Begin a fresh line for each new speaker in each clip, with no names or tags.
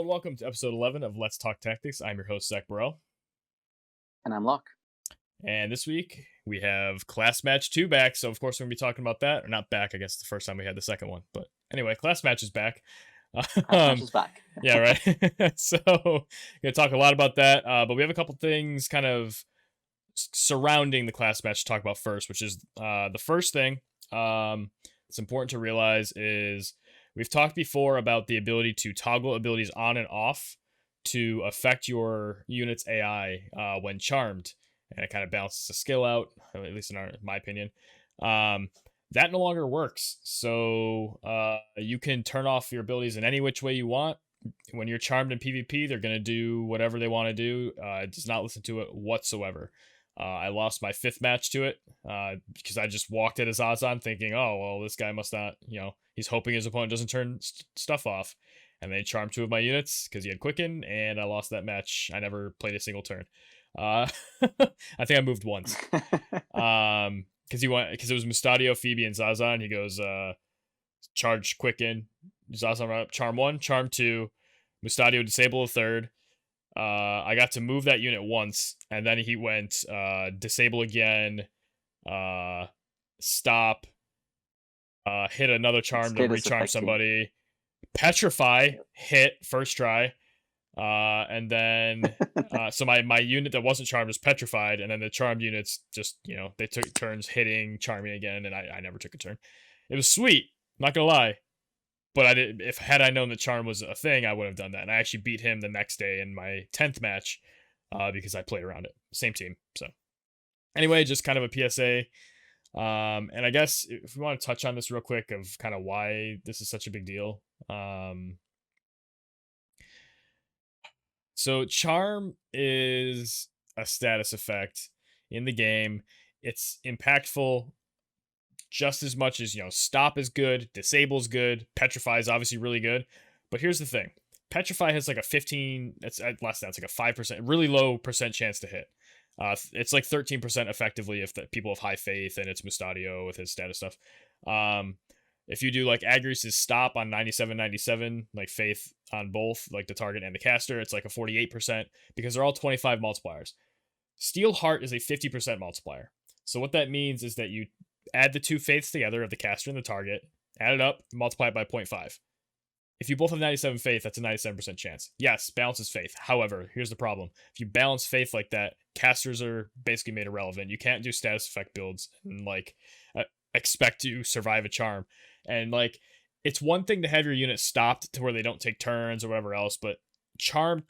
and welcome to episode 11 of Let's Talk Tactics. I'm your host, Zach Burrell.
And I'm Locke.
And this week, we have Class Match 2 back. So, of course, we're going to be talking about that. Or not back, I guess, the first time we had the second one. But anyway, Class Match is back.
Class Match is back.
Yeah, right. So, going to talk a lot about that. But we have a couple things kind of surrounding the Class Match to talk about first, which is the first thing it's important to realize is we've talked before about the ability to toggle abilities on and off to affect your unit's AI when charmed. And it kind of balances the skill out, at least in my opinion. That no longer works. So you can turn off your abilities in any which way you want. When you're charmed in PvP, they're going to do whatever they want to do. It does not listen to it whatsoever. I lost my 5th match to it because I just walked at his Azan thinking, oh, well, this guy must not, he's hoping his opponent doesn't turn stuff off. And they charmed 2 of my units because he had Quicken, and I lost that match. I never played a single turn. I think I moved once. Because it was Mustadio, Phoebe, and Zazan. He goes, charge Quicken, Zazan right up, charm 1, charm 2, Mustadio disable a 3rd. I got to move that unit once, and then he went disable again, stop, hit another charm to recharm somebody, petrify, hit first try, and then so my unit that wasn't charmed was petrified, and then the charmed units just they took turns hitting, charming again, and I never took a turn. It was sweet, not gonna lie. But I did. If had I known that charm was a thing, I would have done that. And I actually beat him the next day in my 10th match because I played around it. Same team. So anyway, just kind of a PSA. And I guess if we want to touch on this real quick of kind of why this is such a big deal. So charm is a status effect in the game. It's impactful just as much as, stop is good, disable is good, petrify is obviously really good. But here's the thing. Petrify has like a 15, it's at less than, it's like a 5%, really low percent chance to hit. It's like 13% effectively if the people have high faith and it's Mustadio with his status stuff. If you do like Agri's stop on 97, like faith on both, like the target and the caster, it's like a 48% because they're all 25 multipliers. Steel Heart is a 50% multiplier. So what that means is that you add the 2 faiths together of the caster and the target, add it up, multiply it by 0.5. If you both have 97 faith, that's a 97% chance. Yes, balances faith. However, here's the problem. If you balance faith like that, casters are basically made irrelevant. You can't do status effect builds and expect to survive a charm. And it's one thing to have your unit stopped to where they don't take turns or whatever else, but charm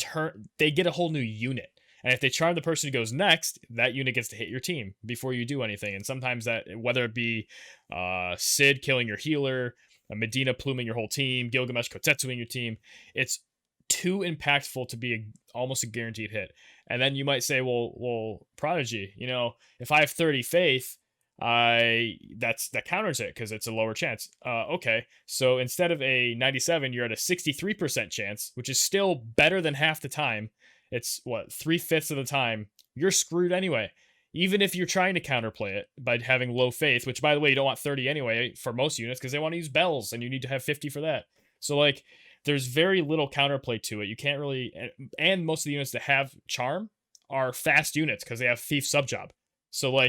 they get a whole new unit. And if they charm the person who goes next, that unit gets to hit your team before you do anything. And sometimes that, whether it be Sid killing your healer, Medina pluming your whole team, Gilgamesh Kotetsuing your team, it's too impactful to be almost a guaranteed hit. And then you might say, well, Prodigy, if I have 30 faith, that counters it because it's a lower chance. Okay, so instead of a 97, you're at a 63% chance, which is still better than half the time. It's 3/5 of the time you're screwed anyway. Even if you're trying to counterplay it by having low faith, which by the way, you don't want 30 anyway for most units because they want to use bells and you need to have 50 for that. So there's very little counterplay to it. You can't really, and most of the units that have charm are fast units because they have thief subjob. So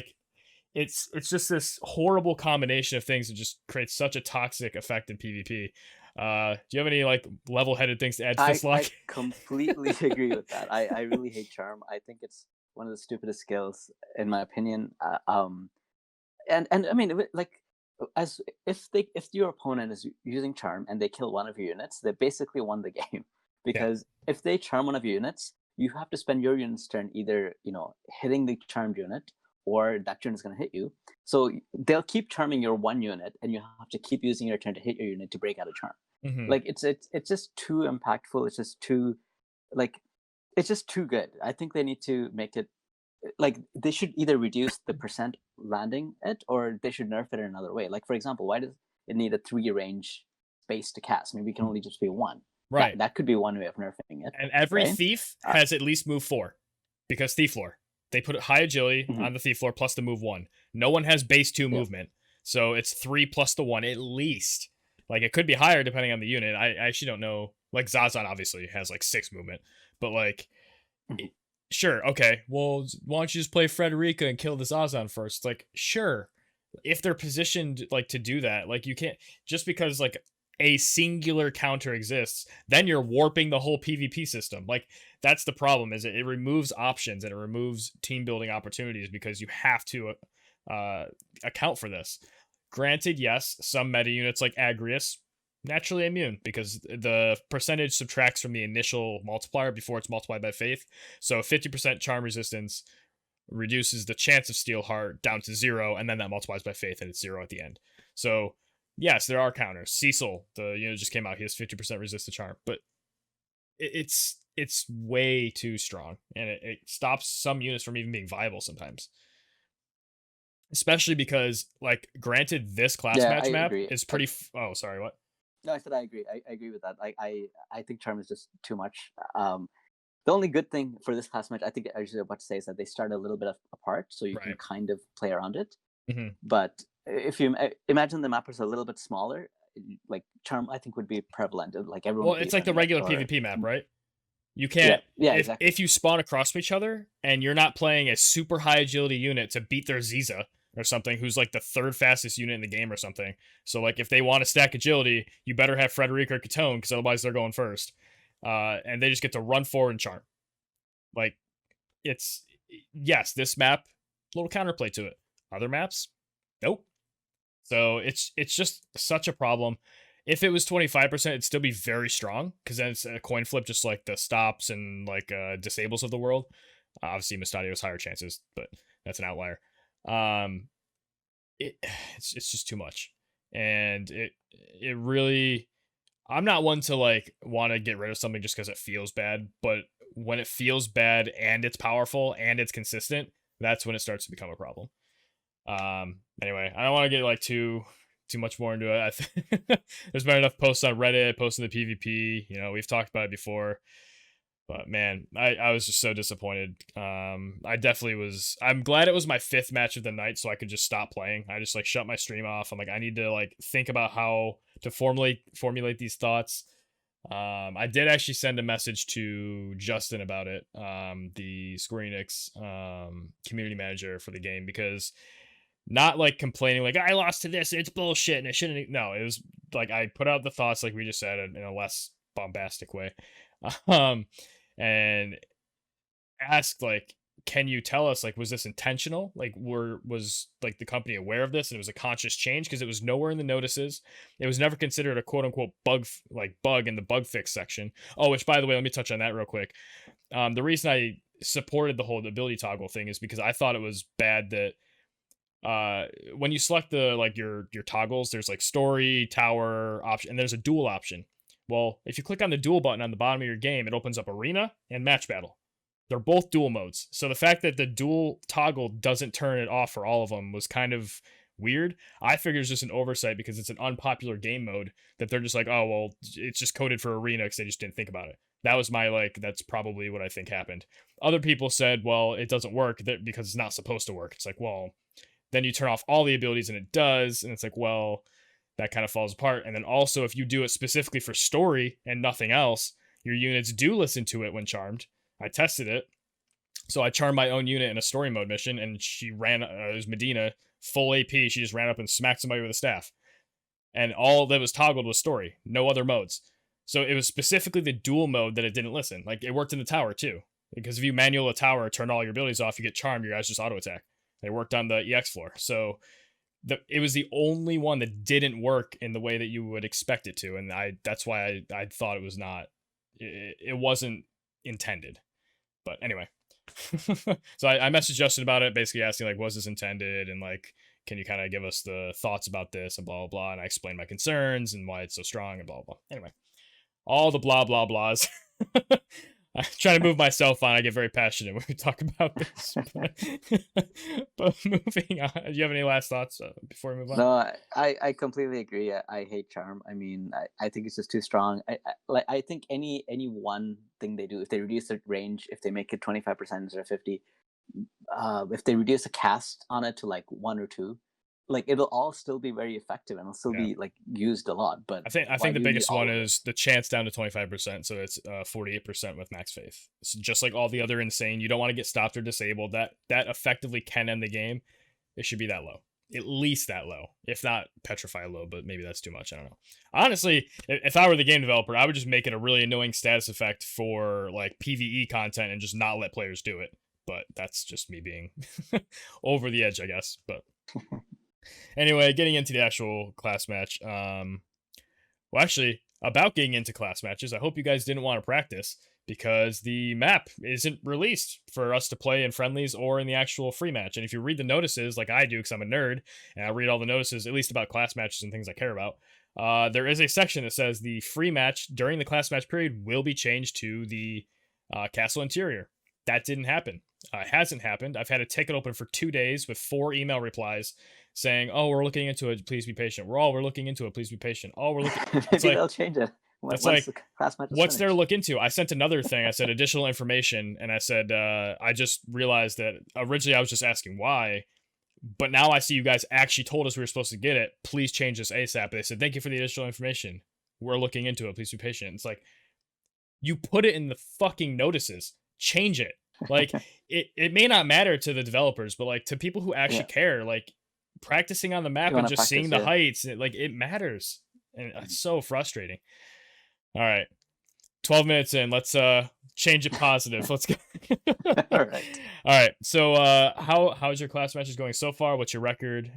it's just this horrible combination of things that just creates such a toxic effect in PvP. Do you have any level-headed things to add to this, Locke?
I completely agree with that. I really hate charm. I think it's one of the stupidest skills in my opinion. And I mean, as if your opponent is using charm and they kill one of your units, they basically won the game because if they charm one of your units, you have to spend your unit's turn either hitting the charmed unit or that unit is going to hit you. So they'll keep charming your one unit, and you have to keep using your turn to hit your unit to break out a charm. Mm-hmm. It's just too impactful. It's just too it's just too good. I think they need to make it they should either reduce the percent landing it, or they should nerf it in another way. For example, why does it need a 3 range space to cast? Maybe it can only just be 1.
Right.
That could be one way of nerfing it.
And every thief has at least move 4 because thief lore. They put high agility on the thief floor plus the move 1. No one has base 2 movement. So it's 3 plus the 1 at least. It could be higher depending on the unit. I actually don't know Like Zazan obviously has like 6 movement, but like
Mhm.
it- sure, okay. Well, why don't you just play Frederica and kill the Zazan first? Like, sure. If they're positioned like to do that, like you can't just because like a singular counter exists, then you're warping the whole PvP system. Like that's the problem is it removes options and it removes team building opportunities because you have to uh account for this. Granted, yes, some meta units like Agrius naturally immune because the percentage subtracts from the initial multiplier before it's multiplied by faith. So 50% charm resistance reduces the chance of Steel Heart down to 0, and then that multiplies by faith and it's 0 at the end. So yes, there are counters. Cecil, the unit just came out, he has 50% resist to charm, but it's way too strong and it stops some units from even being viable sometimes. Especially because, like, granted, this class
Yeah, I
match map
agree.
is pretty. Oh, sorry, what?
No, I said I agree. I agree with that. I think charm is just too much. The only good thing for this class match, I think I was about to say, is that they start a little bit apart, so you can
Right.
kind of play around it.
Hmm.
But if you imagine the map was a little bit smaller, like charm, I think would be prevalent. Like everyone
Well,
would be
it's like the
running it,
regular
or
PvP map, right? You
yeah,
can't
yeah, exactly.
if you spawn across from each other and you're not playing a super high agility unit to beat their Ziza or something, who's like the third fastest unit in the game or something. So like if they want to stack agility, you better have Frederica or Catone because otherwise they're going first. And they just get to run forward and charm. Like it's yes, this map little counterplay to it. Other maps, nope. So it's just such a problem. If it was 25%, it'd still be very strong because then it's a coin flip, just like the stops and like disables of the world. Obviously, Mustadio's higher chances, but that's an outlier. Um, it it's just too much, and it really. I'm not one to like want to get rid of something just because it feels bad, but when it feels bad and it's powerful and it's consistent, that's when it starts to become a problem. Anyway, I don't want to get like too much more into it. There's been enough posts on Reddit, posting the PvP. You know, we've talked about it before. But man, I was just so disappointed. I definitely was. I'm glad it was my 5th match of the night, so I could just stop playing. I just like shut my stream off. I'm like, I need to like think about how to formulate these thoughts. I did actually send a message to Justin about it, the Square Enix community manager for the game, because not like complaining like I lost to this, it's bullshit and it shouldn't. No, it was like I put out the thoughts like we just said in a less bombastic way, um, and asked like, can you tell us like was this intentional? Like was like the company aware of this and it was a conscious change because it was nowhere in the notices. It was never considered a quote unquote bug in the bug fix section. Oh, which by the way, let me touch on that real quick. The reason I supported the whole ability toggle thing is because I thought it was bad that when you select the like your toggles, there's like story, tower option, and there's a duel option. Well, if you click on the duel button on the bottom of your game, it opens up arena and match battle. They're both dual modes. So the fact that the dual toggle doesn't turn it off for all of them was kind of weird. I figured it's just an oversight because it's an unpopular game mode that they're just like, oh well, it's just coded for arena because they just didn't think about it. That was my like. That's probably what I think happened. Other people said, well, it doesn't work because it's not supposed to work. It's like, well, then you turn off all the abilities and it does, and it's like, well, that kind of falls apart. And then also, if you do it specifically for story and nothing else, your units do listen to it when charmed. I tested it. So I charmed my own unit in a story mode mission, and she ran, it was Medina, full AP. She just ran up and smacked somebody with a staff. And all that was toggled was story, no other modes. So it was specifically the dual mode that it didn't listen. Like it worked in the tower too. Because if you manual a tower, turn all your abilities off, you get charmed, your guys just auto attack. They worked on the EX floor. So it was the only one that didn't work in the way that you would expect it to. And that's why I thought it was not, it wasn't intended. But anyway, so I messaged Justin about it, basically asking like, was this intended, and like, can you kind of give us the thoughts about this and blah blah blah. And I explained my concerns and why it's so strong and blah blah. Anyway, all the blah blah blahs. I try to move myself on. I get very passionate when we talk about this. But moving on, do you have any last thoughts before we move on?
No, I completely agree. I hate charm. I mean, I think it's just too strong. I think any one thing they do, if they reduce the range, if they make it 25% instead of 50, if they reduce the cast on it to like 1 or 2, like it'll all still be very effective and it'll still
Yeah.
be like used a lot. But
I think
why
the
do you need
biggest
all
one
of it?
is the chance down to 25%, so it's 48% with max faith. It's just like all the other insane. You don't want to get stopped or disabled. That effectively can end the game. It should be that low, at least that low, if not petrify low. But maybe that's too much. I don't know. Honestly, if I were the game developer, I would just make it a really annoying status effect for like PVE content and just not let players do it. But that's just me being over the edge, I guess. But anyway, getting into the actual class match. Well, actually, about getting into class matches, I hope you guys didn't want to practice because the map isn't released for us to play in friendlies or in the actual free match. And if you read the notices, like I do, because I'm a nerd and I read all the notices, at least about class matches and things I care about, there is a section that says the free match during the class match period will be changed to the castle interior. That didn't happen. It hasn't happened. I've had a ticket open for 2 days with 4 email replies saying, "Oh, we're looking into it. Please be patient. We're looking into it. Please be patient. Oh, we're looking." It's
Maybe
like
they'll change it
that's
once
like
the class match is
what's there to
finished.
look into? I sent another thing. I said additional information, and I said I just realized that originally I was just asking why, but now I see you guys actually told us we were supposed to get it. Please change this ASAP. They said thank you for the additional information. We're looking into it. Please be patient. It's like you put it in the fucking notices. Change it. Like it may not matter to the developers, but like to people who actually
Yeah,
care, like practicing on the
you
map and
want to
just
practice.
seeing the
Yeah.
heights, like it matters. And
Mhm.
it's so frustrating. All right. 12 minutes in. Let's change it positive. Let's go. All
All right.
right. So how's your class matches going so far? What's your record?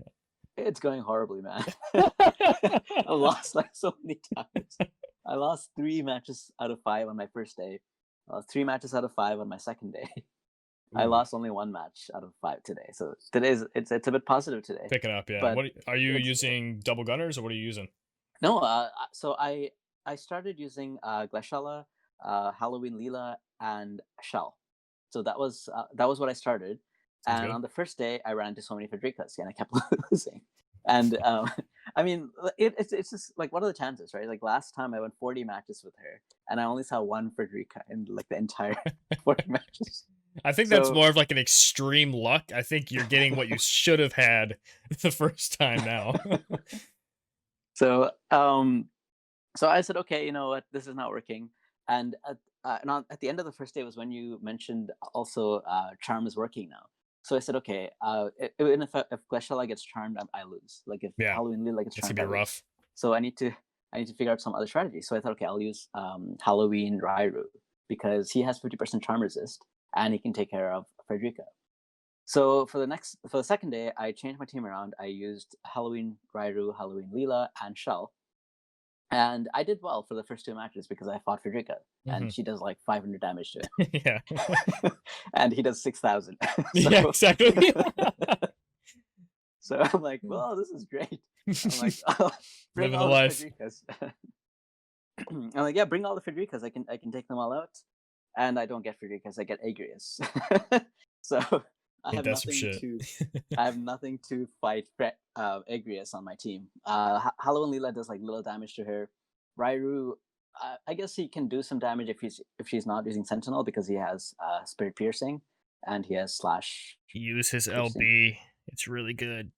It's going horribly, man. I lost like so many times. I lost 3 matches out of 5 on my first day. 3 matches out of 5 on my second day. I
Ooh,
lost only 1 match out of 5 today. So today's it's a bit positive today.
picking up, yeah.
But
What are you
it's
using double gunners or what are you using?
no. So I started using Glashella, Halloween Leela, and Shell. So that was what I started.
Sounds
And
good.
on the first day, I ran into so many Frederikas, and I kept losing. And I mean, it's just like what are the chances, right? Like last time, I went 40 matches with her, and I only saw one Frederica in like the entire 40 matches.
I think that's
So
more of like an extreme luck. I think you're getting what you should have had the first time now.
so um so I said, okay, you know what, this is not working. And at the end of the first day was when you mentioned also charm is working now. So I said, okay, even if Gleshella gets charmed, I lose. Like if
Yeah,
Halloween Lila gets
it's gonna
charmed,
be
I lose.
rough.
So I need to figure out some other strategy. So I thought, okay, I'll use Halloween Rairu because he has 50% charm resist and he can take care of Frederica. So for the second day, I changed my team around. I used Halloween Rairu, Halloween Lila, and Shell, and I did well for the first 2 matches because I fought Frederica, and
Hmm.
she does like 500 damage to
Yeah.
him, and he does 6,000.
Yeah,
so,
exactly.
so I'm like, well, this is great. I'm like, oh, bring
Living the
all the
life.
Fredricas. I'm like, yeah, bring all the Fredricas. I can take them all out, and I don't get Fredricas. I get Agrius. So I
Ain't
have
that some
nothing
shit?
to I have nothing to fight Agrius on my team. Halloween Leela does like little damage to her. Rairu, I guess he can do some damage if she's not using Sentinel because he has Spirit Piercing and he has Slash
Use his
Piercing.
LB. It's really good.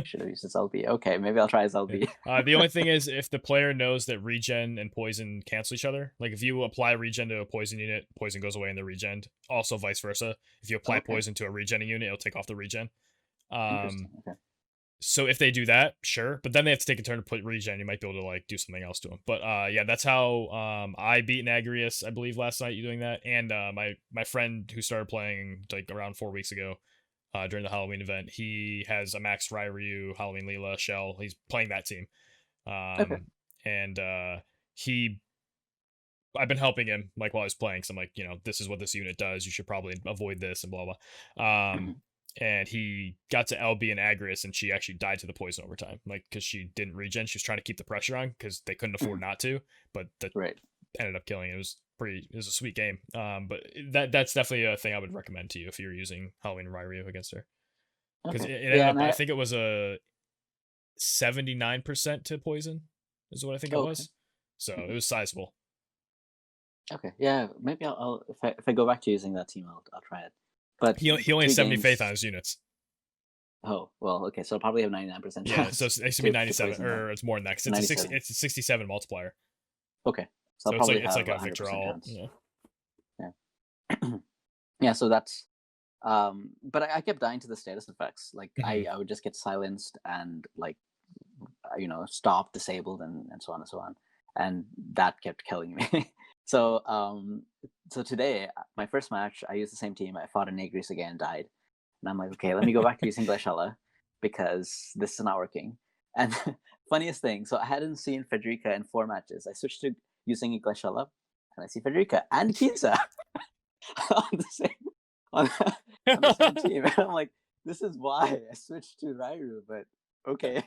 Should have used his LB. Okay, maybe I'll try his
Yeah.
LB.
The only thing is if the player knows that regen and poison cancel each other, like if you apply regen to a poison unit, poison goes away in the regen. Also vice versa. If you apply
Okay,
poison to a regen unit, it'll take off the regen.
interesting.
Um,
Okay,
so if they do that, sure, but then they have to take a turn to put regen. You might be able to like do something else to them. But yeah, that's how I beat Nagrius, I believe, last night. You doing that, and my friend who started playing like around 4 weeks ago, during the Halloween event, he has a max Ryu, Halloween Leela, Shell. He's playing that team,
okay.
and he. I've been helping him like while I was playing. So I'm like, this is what this unit does. You should probably avoid this and blah blah.
Mhm.
And he got to LB and Agris, and she actually died to the poison over time, like because she didn't regen. She was trying to keep the pressure on because they couldn't afford
Mhm.
not to, but that
Right.
ended up killing it. It was pretty. It was a sweet game. But that's definitely a thing I would recommend to you if you're using Halloween Ryu against her, because
Okay.
it ended
Yeah,
up.
and
I
I.
think it was a 79% to poison, is what I think it
Oh, okay.
was. So it
Mhm.
was sizable.
Okay. Yeah, maybe I'll if I go back to using that team, I'll try it. But
He only has
three
70 faith on
games.
his units.
Oh, well, okay, so I'll probably have 99%
Yeah, so
chance
it's gonna be
to
97,
poison them.
or it's more than that 'cause it's a
97.
67 multiplier.
Okay, so I'll
So it's like
probably have
a
a 100%
Victor-all,
chance.
yeah.
Yeah. Yeah, so that's but I kept dying to the status effects. Like
Mhm.
I would just get silenced and like stopped, disabled, and so on and so on, and that kept killing me. so so today, my first match, I used the same team. I fought a Negris again, died, and I'm like, okay, let me go back to using Glaciella because this is not working. And funniest thing, so I hadn't seen Frederica in 4 matches. I switched to using Glaciella, and I see Frederica and Kisa on the same on, on the same team. And I'm like, this is why I switched to Rairu, but okay.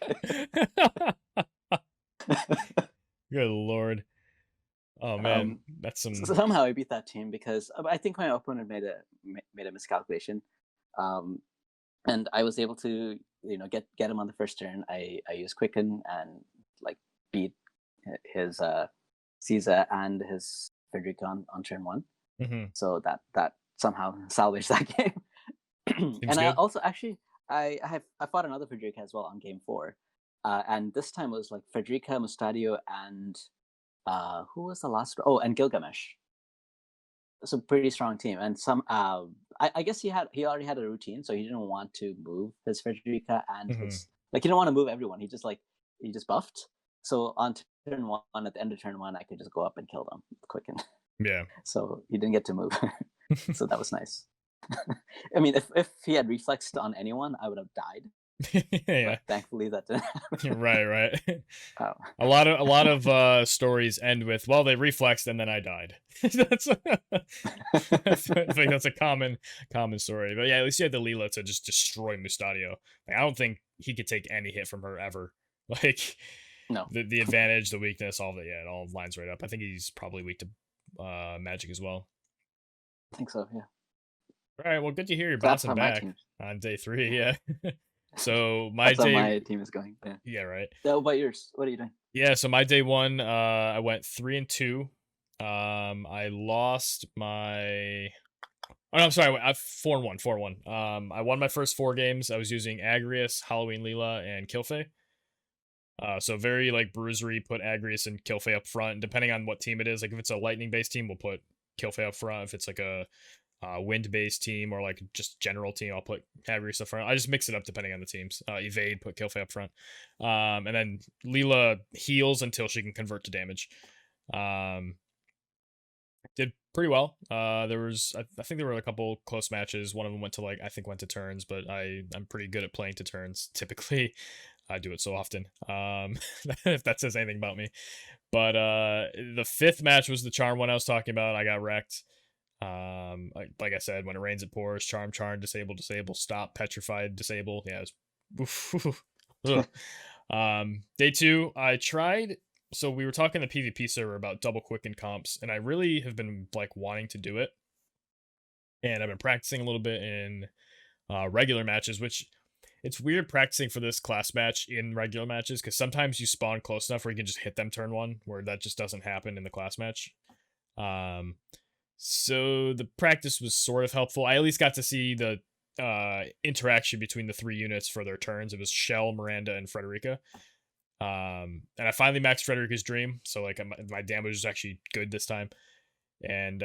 Good lord. Oh, man,
um,
that's
so
some
somehow I beat that team because I think my opponent made a miscalculation, um, and I was able to get him on the first turn. I used Quicken and like beat his Caesar and his Frederica on turn one.
mhm,
So that somehow salvaged that game.
seems
And I
good.
also actually I fought another Frederica as well on game four, and this time it was like Frederica, Mustadio, and who was the last? Oh, and Gilgamesh. It's a pretty strong team, and I guess he already had a routine, so he didn't want to move his Frederica and
Mhm,
his he didn't want to move everyone. He just buffed. So on turn one, at the end of turn one, I could just go up and kill them quick, and
yeah.
so he didn't get to move. So that was nice. I mean, if he had reflexed on anyone, I would have died.
Yeah.
But thankfully, that didn't happen.
Right, right.
Oh.
A lot of stories end with, well, they reflexed and then I died. That's I think that's a common story. But yeah, at least you had the Leela to just destroy Mustadio. Like, I don't think he could take any hit from her ever. Like
No,
the advantage, the weakness, all of it, yeah, it all lines right up. I think he's probably weak to magic as well.
I think so. Yeah,
All right, well, good to hear you're
that's
bouncing
how my
back
team.
on day 3, yeah. So my
That's how
day,
my team is going. Yeah.
yeah, right.
So, what about yours? What are you doing?
Yeah, so my day 1, I went 3-2. I lost my oh, no, I'm sorry, I 4-1, 4-1. I won my first 4 games. I was using Agrius, Halloween Leela, and Kilfei. So very like bruisery, put Agrius and Kilfei up front. Depending on what team it is, like if it's a lightning based team, we'll put Kilfei up front. If it's like a wind based team or like just general team, I'll put Agrius up front. I just mix it up depending on the teams. Evade, put Kilfei up front. And then Leela heals until she can convert to damage. Um, did pretty well. I think there were a couple close matches. One of them went to went to turns, but I'm pretty good at playing to turns. Typically, I do it so often. If that says anything about me. But the 5th match was the charm one I was talking about. I got wrecked. Like I said, when it rains it pours. Charm, disable, stop, petrified, disable. Yeah, it was, ugh. Day 2, I tried. So we were talking the PvP server about double quicken comps, and I really have been like wanting to do it, and I've been practicing a little bit in regular matches, which it's weird practicing for this class match in regular matches because sometimes you spawn close enough where you can just hit them turn 1, where that just doesn't happen in the class match. Um, so the practice was sort of helpful. I at least got to see the interaction between the 3 units for their turns. It was Shell, Miranda, and Frederica. And I finally maxed Frederica's Dream, so like my damage was actually good this time. And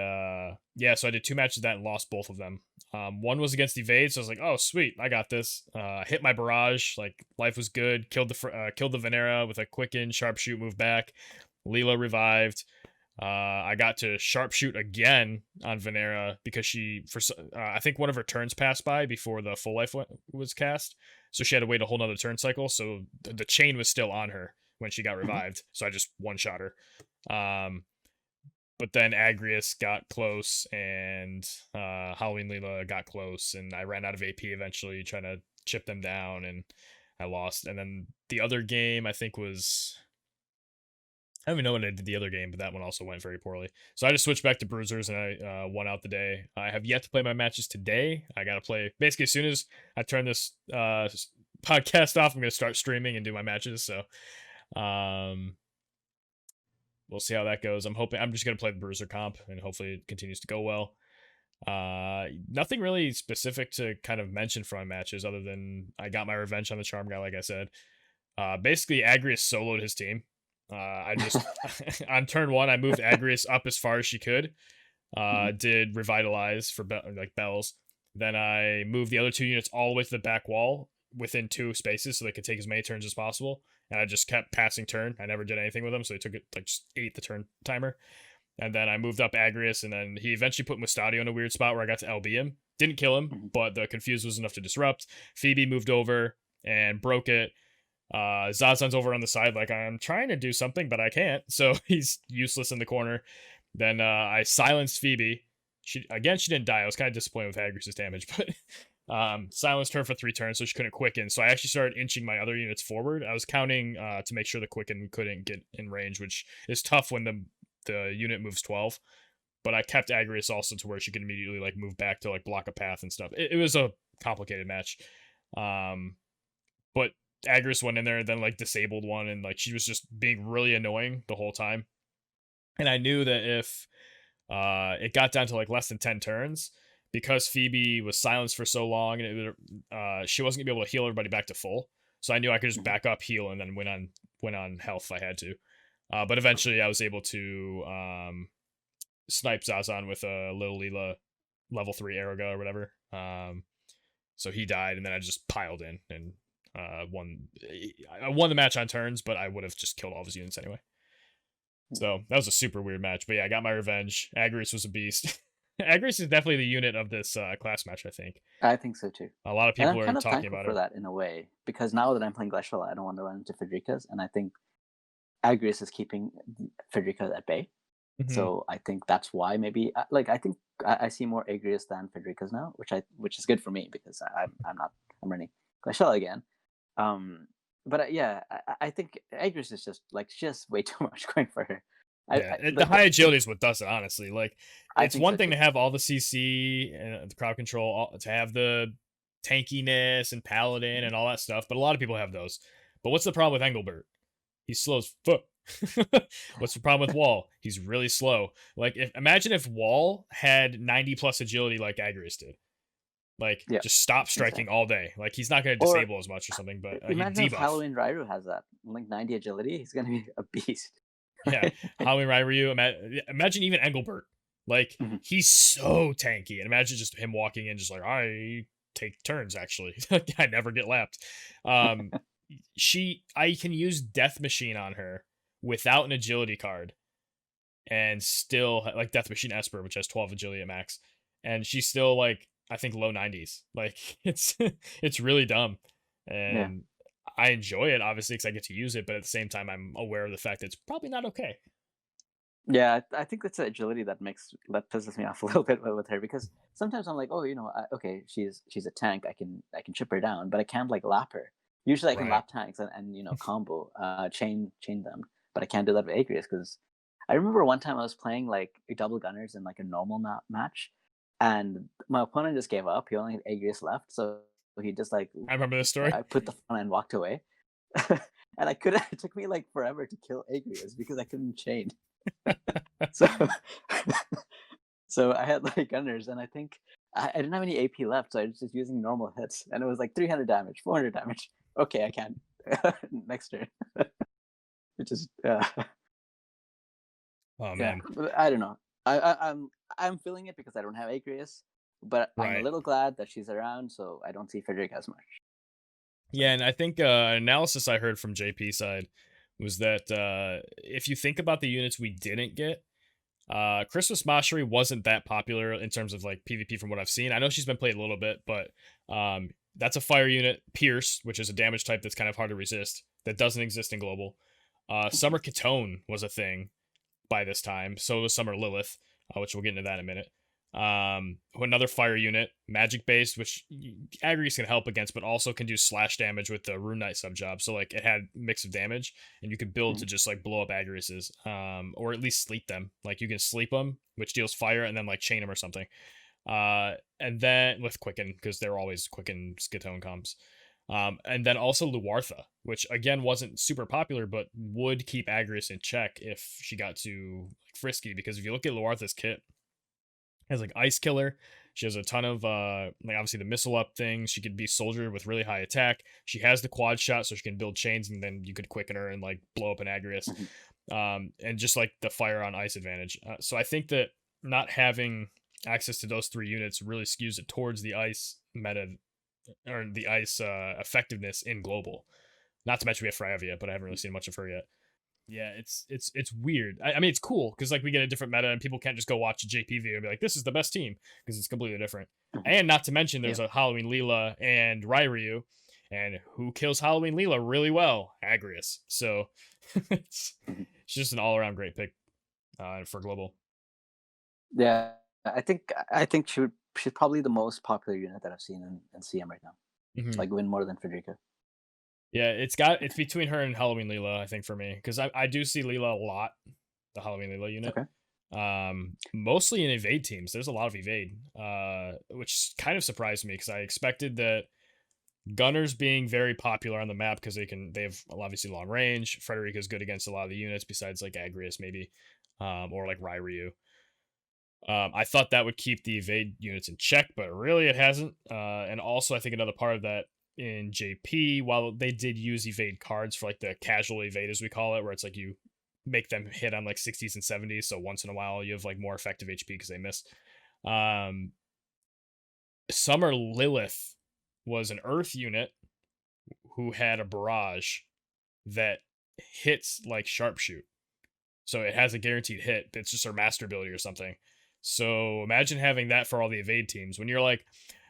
yeah, so I did 2 matches of that and lost both of them. One was against Evade, so I was like, oh sweet, I got this. Hit my barrage, like life was good. Killed the Venera with a quicken, sharpshoot, move back. Leela revived. I got to sharpshoot again on Venera because I think one of her turns passed by before the full life was cast, so she had to wait a whole nother turn cycle. So the chain was still on her when she got
Mhm.
revived. So I just one shot her. But then Agrius got close, and Halloween Leela got close, and I ran out of AP eventually, trying to chip them down, and I lost. And then the other game I think was I don't even know what I did the other game, but that one also went very poorly. So I just switched back to Bruisers and I won out the day. I have yet to play my matches today. I got to play basically as soon as I turn this podcast off. I'm going to start streaming and do my matches. So um, we'll see how that goes. I'm just going to play the Bruiser comp and hopefully it continues to go well. Nothing really specific to kind of mention from my matches other than I got my revenge on the charm guy, like I said. Basically, Agrius soloed his team. I just on turn one, I moved Agrius up as far as she could.
Mhm.
Did revitalize for like bells. Then I moved the other two units all the way to the back wall within two spaces so they could take as many turns as possible. And I just kept passing turn. I never did anything with them, so they took it like just ate the turn timer. And then I moved up Agrius, and then he eventually put Mustadio in a weird spot where I got to LB him. Didn't kill him,
Mhm.
but the confuse was enough to disrupt. Phoebe moved over and broke it. Zazan's over on the side, like I'm trying to do something, but I can't. So he's useless in the corner. Then I silenced Phoebe. She didn't die. I was kind of disappointed with Agrius' damage, but silenced her for 3 turns, so she couldn't quicken. So I actually started inching my other units forward. I was counting to make sure the quicken couldn't get in range, which is tough when the unit moves 12. But I kept Agrius also to where she could immediately like move back to like block a path and stuff. It was a complicated match. Um, but Agrius went in there and then like disabled one, and like she was just being really annoying the whole time. And I knew that if it got down to like less than 10 turns, because Phoebe was silenced for so long, and she wasn't gonna be able to heal everybody back to full. So I knew I could just
Mhm.
back up, heal, and then win on health if I had to. But eventually, I was able to snipe Zazan with a Little Leela level 3 Aeroga or whatever. So he died, and then I just piled in and won. I won the match on turns, but I would have just killed all of his units anyway. So that was a super weird match. But yeah, I got my revenge. Agrius was a beast. Agrius is definitely the unit of this class match, I think.
I think so too.
A lot of
And I'm
people are
kind of
talking
thankful
about
for
her.
that in a way, because now that I'm playing Glacial, I don't want to run into Frederica's, and I think Agrius is keeping Frederica at bay.
Hmm.
So I think that's why maybe like I think I see more Agrius than Frederica's now, which is good for me because I'm running Glacial again. Um, but yeah, I think Agrius is just way too much going for her.
Yeah, the
The
high agility is what does it, honestly. Like,
I
it's
think
one
so
thing
too.
to have all the CC and the crowd control, to have the tankiness and paladin and all that stuff, but a lot of people have those. But what's the problem with Engelbert? He's slow as fuck. What's the problem with Wall? He's really slow. Like, imagine if Wall had 90 plus agility like Agrius did. Like,
Yeah,
just stop striking
exactly.
all day. Like, he's not going to
Or
disable as much or something, but he
imagine if
debuff.
Halloween Rairu has that like 90 agility, he's gonna be a beast.
Yeah, Halloween Ryu. Imagine even Engelbert. Like,
Mhm.
he's so tanky, and imagine just him walking in, just like I take turns. Actually, I never get lapped. Um, I can use Death Machine on her without an agility card, and still like Death Machine Esper, which has 12 agility at max, and she's still like I think low 90s. Like it's really dumb,
Yeah.
and I enjoy it obviously because I get to use it, but at the same time I'm aware of the fact that it's probably not okay.
Yeah, I think that's the agility that pisses me off a little bit with her because sometimes I'm like, oh, okay, she's a tank. I can chip her down, but I can't like lap her. Usually, I can
Right.
lap tanks and combo chain them, but I can't do that with Agrius because I remember one time I was playing like double gunners in like a normal match, and my opponent just gave up. He only had Agrius left, so he just like
I remember this story.
I put the phone and walked away, and I couldn't. It took me like forever to kill Agrius because I couldn't chain. So so I had like gunners, and I think I didn't have any AP left, so I was just using normal hits, and it was like 300 damage, 400 damage. Okay, I can't. Next turn, which is
Oh
yeah.
man.
But I don't know. I'm feeling it because I don't have Acreus, but I'm a
Right.
little glad that she's around, so I don't see Frederick as much. So
Yeah, and I think an analysis I heard from JP side was that if you think about the units we didn't get, Christmas Mastery wasn't that popular in terms of like PvP from what I've seen. I know she's been played a little bit, but that's a fire unit. Pierce, which is a damage type that's kind of hard to resist, that doesn't exist in global. Summer Catone was a thing by this time. So was Summer Lilith, which we'll get into that in a minute. Another fire unit, magic based, which Agri's can help against, but also can do slash damage with the Rune Knight sub job. So like it had mix of damage, and you could build to
mhm.
just like blow up Agrius's, or at least sleep them. Like you can sleep them, which deals fire, and then like chain them or something. And then with Quicken, because they're always Quicken Skatone comps. And then also Luartha, which again wasn't super popular, but would keep Agrius in check if she got too like, frisky. Because if you look at Luartha's kit, Has like Ice Killer. She has a ton of like obviously the missile up things. She could be soldier with really high attack. She has the quad shot, so she can build chains, and then you could quicken her and like blow up an Agrius.
Mhm.
And just like the fire on ice advantage. So I think that not having access to those three units really skews it towards the ice meta or the ice effectiveness in global. Not to mention we have Fryavia, but I haven't really seen much of her yet. Yeah, it's weird. I mean, it's cool because like we get a different meta, and people can't just go watch a JP video and be like, "This is the best team," because it's completely different.
Mhm.
And not to mention,
Yeah.
there's a Halloween Leela and Ryu, and who kills Halloween Leela really well? Agrius. So it's,
Mhm.
it's just an all around great pick for global.
Yeah, I think she's probably the most popular unit that I've seen in CM right now.
Hmm.
Like win more than Frederica.
Yeah, it's between her and Halloween Leela, I think for me, because I do see Leela a lot, the Halloween Leela unit.
Okay.
Mostly in evade teams. There's a lot of evade, which kind of surprised me because I expected that gunners being very popular on the map because they have obviously long range. Frederica's good against a lot of the units besides like Agrius maybe, or like Ryu. I thought that would keep the evade units in check, but really it hasn't. And also, I think another part of that in JP, while they did use evade cards for like the casual evade, as we call it, where it's like you make them hit on like 60s and 70s. So once in a while, you have like more effective HP because they miss. Um, Summer Lilith was an Earth unit who had a barrage that hits like sharpshoot. So it has a guaranteed hit. It's just her master ability or something. So imagine having that for all the evade teams. When you're like,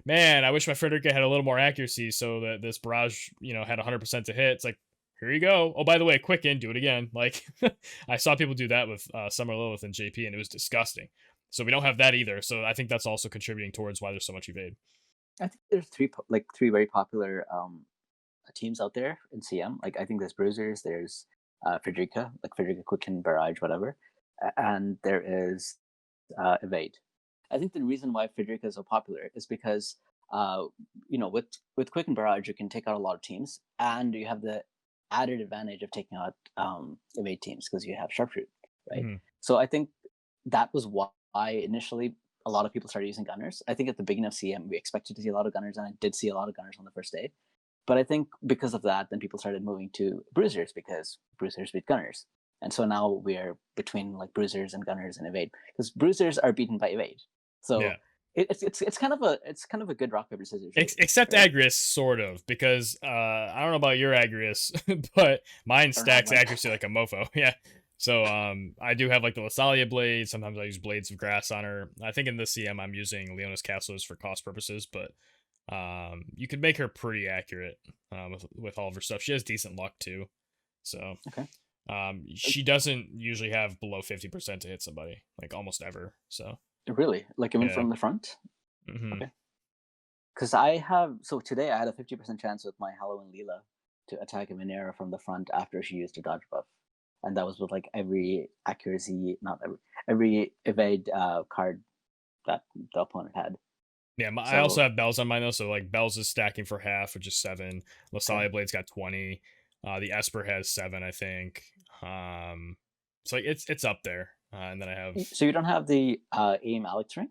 man, I wish my Frederica had a little more accuracy so that this barrage, had 100% to hit. It's like, here you go. Oh, by the way, quicken, do it again. Like, I saw people do that with Summer Lilith and JP, and it was disgusting. So we don't have that either. So I think that's also contributing towards why there's so much evade.
I think there's three very popular teams out there in CM. Like I think there's Bruisers, there's Frederica, like Frederica Quicken, Barrage, whatever, and there is Evade. I think the reason why Frederica is so popular is because uh, with Quicken Barrage you can take out a lot of teams, and you have the added advantage of taking out Evade teams because you have Sharpshoot, right?
Mm-hmm.
So I think that was why initially a lot of people started using gunners. I think at the beginning of CM we expected to see a lot of gunners, and I did see a lot of gunners on the first day. But I think because of that, then people started moving to bruisers because bruisers beat gunners. And so now we're between like bruisers and gunners and evade because bruisers are beaten by evade.
Yeah.
So it's kind of a good rock paper scissors shoot,
Except
right?
Agrius, sort of, because I don't know about your Agrius, but mine
I don't have
stacks
one.
accuracy like a mofo. Yeah. So I do have like the Lasalia blade. Sometimes I use blades of grass on her. I think in this CM I'm using Leona's castles for cost purposes, but you could make her pretty accurate with all of her stuff. She has decent luck too, so
Okay.
she doesn't usually have below 50% to hit somebody, like almost ever. So
Really? Like even
yeah.
from the front?
Hmm.
Okay. Because I have so today I had a 50% chance with my Halloween Leela to attack a Minera from the front after she used a dodge buff. And that was with like every accuracy, not every evade card that the opponent had.
Yeah, I also
So
have bells on mine though. So like bells is stacking for half, which is 7.
okay.
Lasalia Blade's got 20. The Esper has 7, I think. So like it's up there. And then I have
So you don't have the aim Alex ring?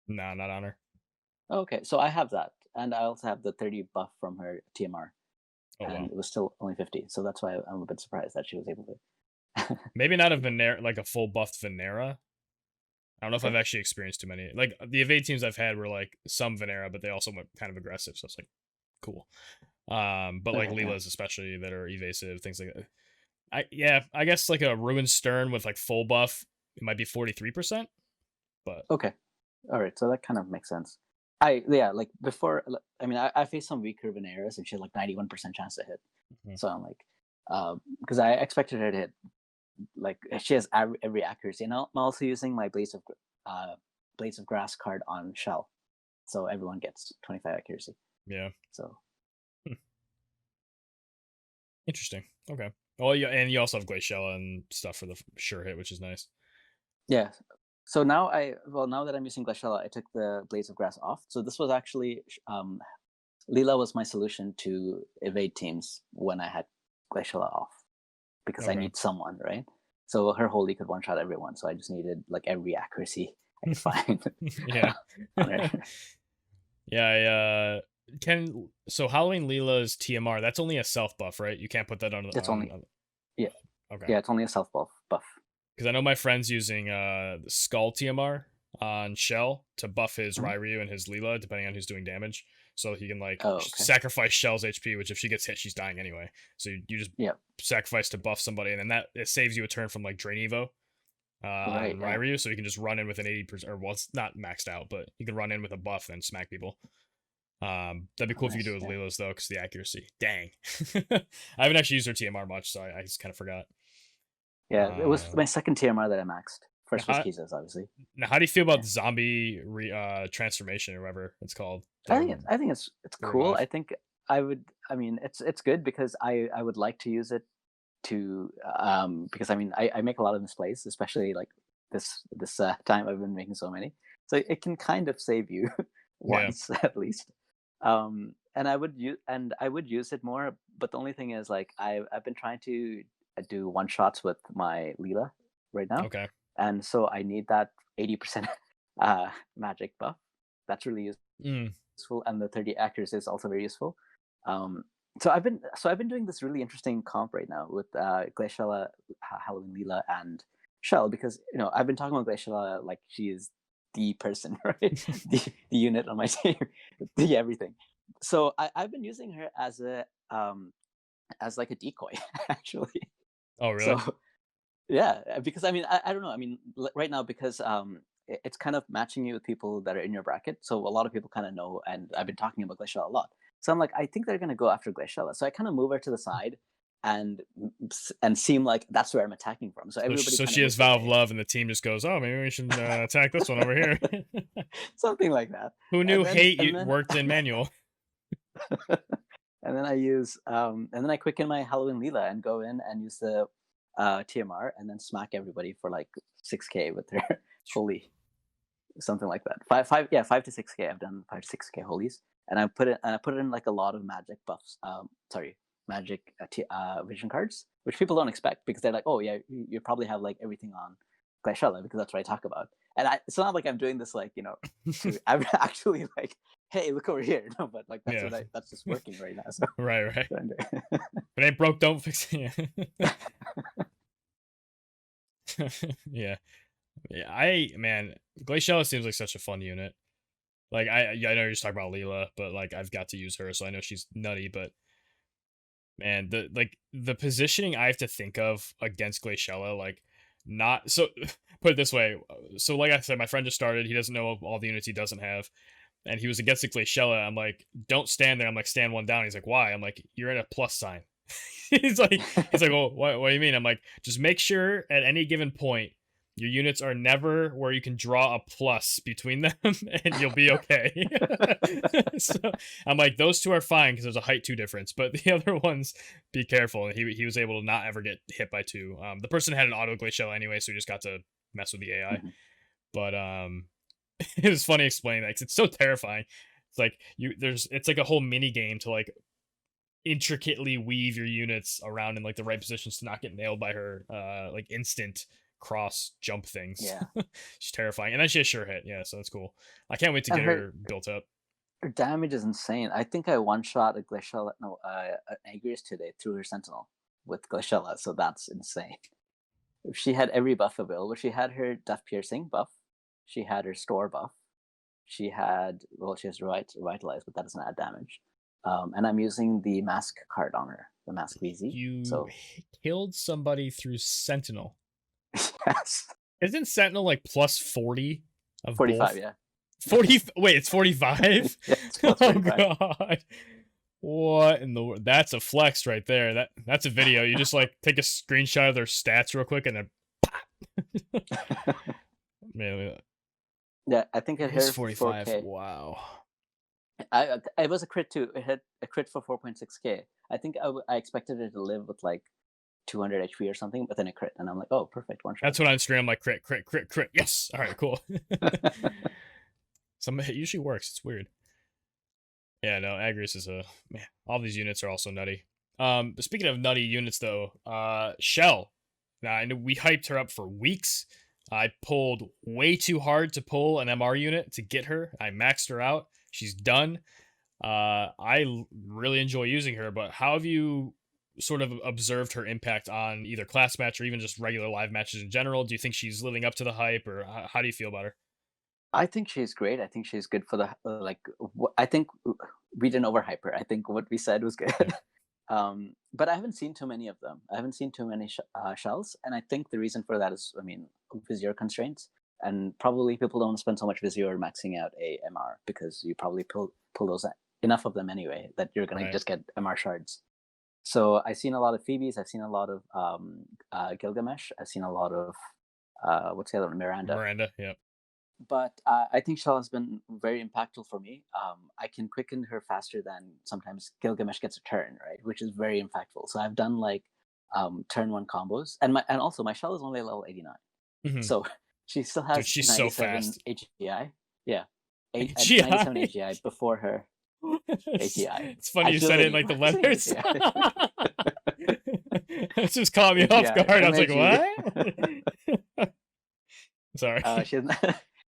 nah, not on her.
Oh, okay, so I have that, and I also have the 30 buff from her TMR,
Oh
and
well,
it was still only 50. So that's why I'm a bit surprised that she was able to.
maybe not a Venera, like a full buffed Venera. I don't know if I've
Okay.
actually experienced too many. Like the evade teams I've had were like some Venera, but they also went kind of aggressive. So it's like cool. But like
Okay. Yeah.
Leela's especially that are evasive, things like that. I guess like a Ruined Stern with like full buff, it might be 43%, but
Okay. All right. So that kind of makes sense. Yeah, like before. I mean, I faced some weaker Veneras, and she had like 91% chance to hit.
mhm.
So I'm like, because I expected her to hit like she has every accuracy, and I'm also using my Blades of Grass card on Shell, so everyone gets 25 accuracy.
Yeah.
So
Hmm. Interesting. Okay. Well, yeah, and you also have Glaciella and stuff for the sure hit, which is nice.
yeah. So now that I'm using Glaciella, I took the Blades of Grass off. So this was actually Leela was my solution to evade teams when I had Glaciella off because I
Okay.
need someone, right? So her holy could one shot everyone, so I just needed like every accuracy Okay, fine.
Yeah.
Honor.
Yeah, so Halloween Leela's TMR, that's only a self buff, right? You can't put that
It's only yeah,
okay.
yeah. It's only a self buff.
Because I know my friend's using the Skull TMR on Shell to buff his
Mhm.
Ryu and his Leela, depending on who's doing damage. So he can like
Oh, okay.
sacrifice Shell's HP, which if she gets hit, she's dying anyway. So you just
Yeah.
sacrifice to buff somebody, and then that it saves you a turn from like Drain Evo
Right.
on
Yeah.
Ryu, so you can just run in with an 80%, or well, it's not maxed out, but you can run in with a buff and smack people. That'd be
Oh,
cool if you could do
nice.
it with
Yeah.
Leela's though, because the accuracy. Dang. I haven't actually used her TMR much, so I just kind of forgot.
Yeah. It was my second TMR that I maxed.
Now
First was
how,
Kiza's, obviously.
now, how do you feel about
Yeah.
the zombie transformation or whatever it's called?
I think it's
The
cool.
revive.
I think I would. I mean, it's good because I would like to use it to because I mean I make a lot of misplays, especially like this time I've been making so many, so it can kind of save you
Yeah.
once at least. And I would use it more, but the only thing is like I've been trying to do one shots with my Leela right now,
Okay.
and so I need that 80% magic buff. That's really
Mm.
useful, and the 30 accuracy is also very useful. Um, so I've been doing this really interesting comp right now with Glaciella, Halloween Leela, and Shell, because I've been talking about Glaciella like she is the person, right? The unit on my team, the everything. So I've been using her as like a decoy, actually.
Oh, really?
So yeah, because I mean, I don't know. I mean, right now, because it's kind of matching you with people that are in your bracket. So a lot of people kind of know, and I've been talking about Glaciella a lot. So I'm like, I think they're gonna go after Glaciella. So I kind of move her to the side and seem like that's where I'm attacking from. So
So,
everybody
so
kind
she
of
has
moves
Valve
away,
Love, and the team just goes, "Oh, maybe we should attack this one over here."
something like that.
Who knew
And then
hate
and then
worked in manual?
and then and then I quicken my Halloween Leela and go in and use the TMR and then smack everybody for like 6k with their holy, something like that. Yeah, 5 to 6k. I've done 5 to 6k holies, and I put in like a lot of magic buffs. Sorry, magic vision cards, which people don't expect because they're like, oh yeah, you probably have like everything on Glaciella because that's what I talk about. And it's not like I'm doing this like I'm actually like, hey, look over here. No, but like
Yeah.
that's just working right now. So
Right. If it ain't broke, don't fix it. Yeah. Yeah. Man, Glaciella seems like such a fun unit. Like I know you're just talking about Leela, but like I've got to use her, so I know she's nutty. But man, the positioning I have to think of against Glaciella, like not so. Put it this way, so like I said, my friend just started. He doesn't know all the units he doesn't have, and he was against the Glaciella. I'm like, don't stand there. I'm like, stand one down. He's like, why? I'm like, you're in a plus sign. he's like, well, what do you mean? I'm like, just make sure at any given point your units are never where you can draw a plus between them, and you'll be okay. So I'm like, those two are fine because there's a height 2 difference, but the other ones, be careful. And he was able to not ever get hit by 2. The person had an auto glacial anyway, so he just got to mess with the AI.
Mhm.
But it was funny explaining that 'cause it's so terrifying. It's like it's like a whole mini game to like intricately weave your units around in like the right positions to not get nailed by her like instant cross jump things.
Yeah,
She's terrifying. And then she has sure hit, yeah, so that's cool. I can't wait to
and
get
her
her built up.
her damage is insane. I think I one shot a Glaciella, no, an Agrius today through her Sentinel with Glaciella, so that's insane. If she had every buff available, she had her Death Piercing buff, she had her Store buff, she has Revitalize, but that doesn't add damage. And I'm using the Mask card on her, the Mask VZ.
You
So
killed somebody through Sentinel.
yes,
Isn't Sentinel like plus 40 of
45,
both?
yeah.
40, wait, it's 45?
Yeah, it's
Oh
plus 45.
god. What in the world? That's a flex right there. That's a video. You just like take a screenshot of their stats real quick and then man,
Yeah, I think it
it's
hit
45.
4k.
Wow.
It was a crit too. It hit a crit for 4.6k. I think I expected it to live with like 200 HP or something, but then it crit, and I'm like, oh, perfect, one shot.
That's what I'm streaming. I'm like crit, crit, crit, crit. Yes. All right, cool. It usually works. It's weird. Yeah, no, Agrius is a man. All these units are also nutty. But speaking of nutty units, though, Shell. Now I know we hyped her up for weeks. I pulled way too hard to pull an MR unit to get her. I maxed her out. She's done. Really enjoy using her, but how have you sort of observed her impact on either class match or even just regular live matches in general? Do you think she's living up to the hype, or how do you feel about her?
I think she's great. I think she's good for the I think we didn't overhype her. I think what we said was good.
Yeah.
But I haven't seen too many of them. I haven't seen too many shells, and I think the reason for that is, I mean, Vizier constraints, and probably people don't spend so much Vizier maxing out a MR because you probably pull those enough of them anyway that you're gonna
Right.
just get MR shards. So I've seen a lot of Phoebes. I've seen a lot of Gilgamesh. I've seen a lot of what's the other one? Miranda.
Miranda. Yep.
But I think Shell has been very impactful for me. I can quicken her faster than sometimes Gilgamesh gets a turn, right? Which is very impactful. So I've done like turn one combos, and also my Shell is only level 89,
Hmm.
so she still
Dude,
has
she's so
97
fast.
AGI. Yeah, at 97
GI.
AGI before her
it's,
AGI
it's funny you said it in
agility.
like the
Why am I saying
letters.
AGI?
It just caught me off
AGI,
guard. I was like,
MAG.
what? Sorry.
She has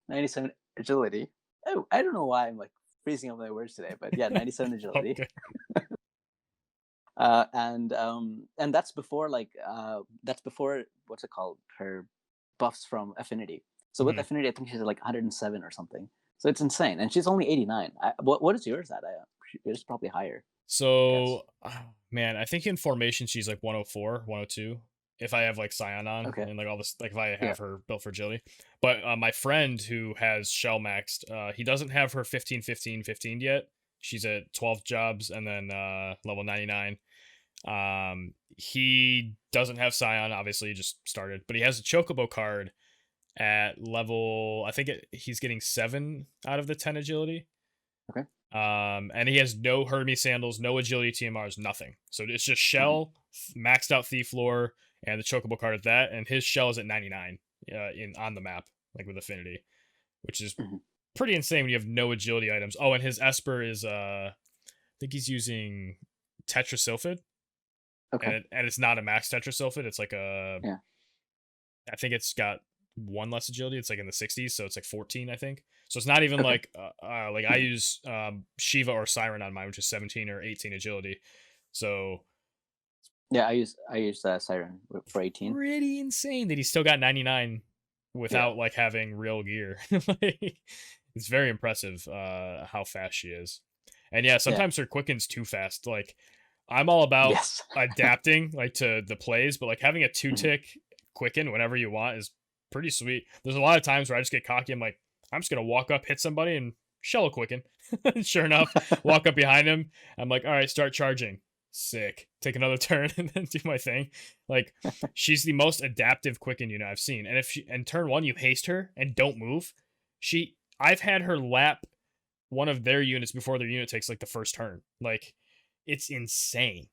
97 agility. Oh, I don't know why I'm like freezing up my words today, but yeah, 97 agility.
Okay.
And that's before what's it called, her buffs from affinity. So with
Mhm.
affinity I think she's like 107 or something, so it's insane, and she's only 89. What is yours at? Yours is probably higher, I guess.
So, man, I think in formation she's like 104, 102. If I have like Scion on
Okay.
and like all this, like if I
Yeah.
have her built for agility. But my friend who has Shell maxed, he doesn't have her 15, 15, 15 yet. She's at 12 jobs and then level 99. He doesn't have Scion, obviously, he just started, but he has a Chocobo card at level, I think he's getting 7 out of the 10 agility.
Okay.
And he has no Hermes sandals, no agility TMRs, nothing. So it's just
Hmm.
Shell, maxed out Thief lore, and the Chocobo card at that. And his Shell is at 99 in on the map, like with affinity, which is
Hmm.
pretty insane when you have no agility items. Oh, and his Esper is I think he's using Tetrasulfid,
Okay.
and it's not a max Tetrasulfid. It's like
Yeah.
I think it's got one less agility. It's like in the 60s, so it's like 14, I think. So it's not even
Okay.
like I use Shiva or Siren on mine, which is 17 or 18 agility. So
Yeah, I use Siren for 18.
pretty insane that he still got 99
Yeah.
without like having real gear. Like, it's very impressive how fast she is. And yeah,
Yeah.
sometimes her quickens too fast. Like I'm all about
Yes.
adapting like to the plays, but like having a two
Mhm.
tick quicken whenever you want is pretty sweet. There's a lot of times where I just get cocky. I'm like, I'm just gonna walk up, hit somebody, and shell a quicken. Sure enough, walk up behind him. I'm like, all right, start charging. Sick. Take another turn and then do my thing. Like, she's the most adaptive quicken unit I've seen. And if she in turn one you haste her and don't move, I've had her lap one of their units before their unit takes like the first turn. Like, it's insane.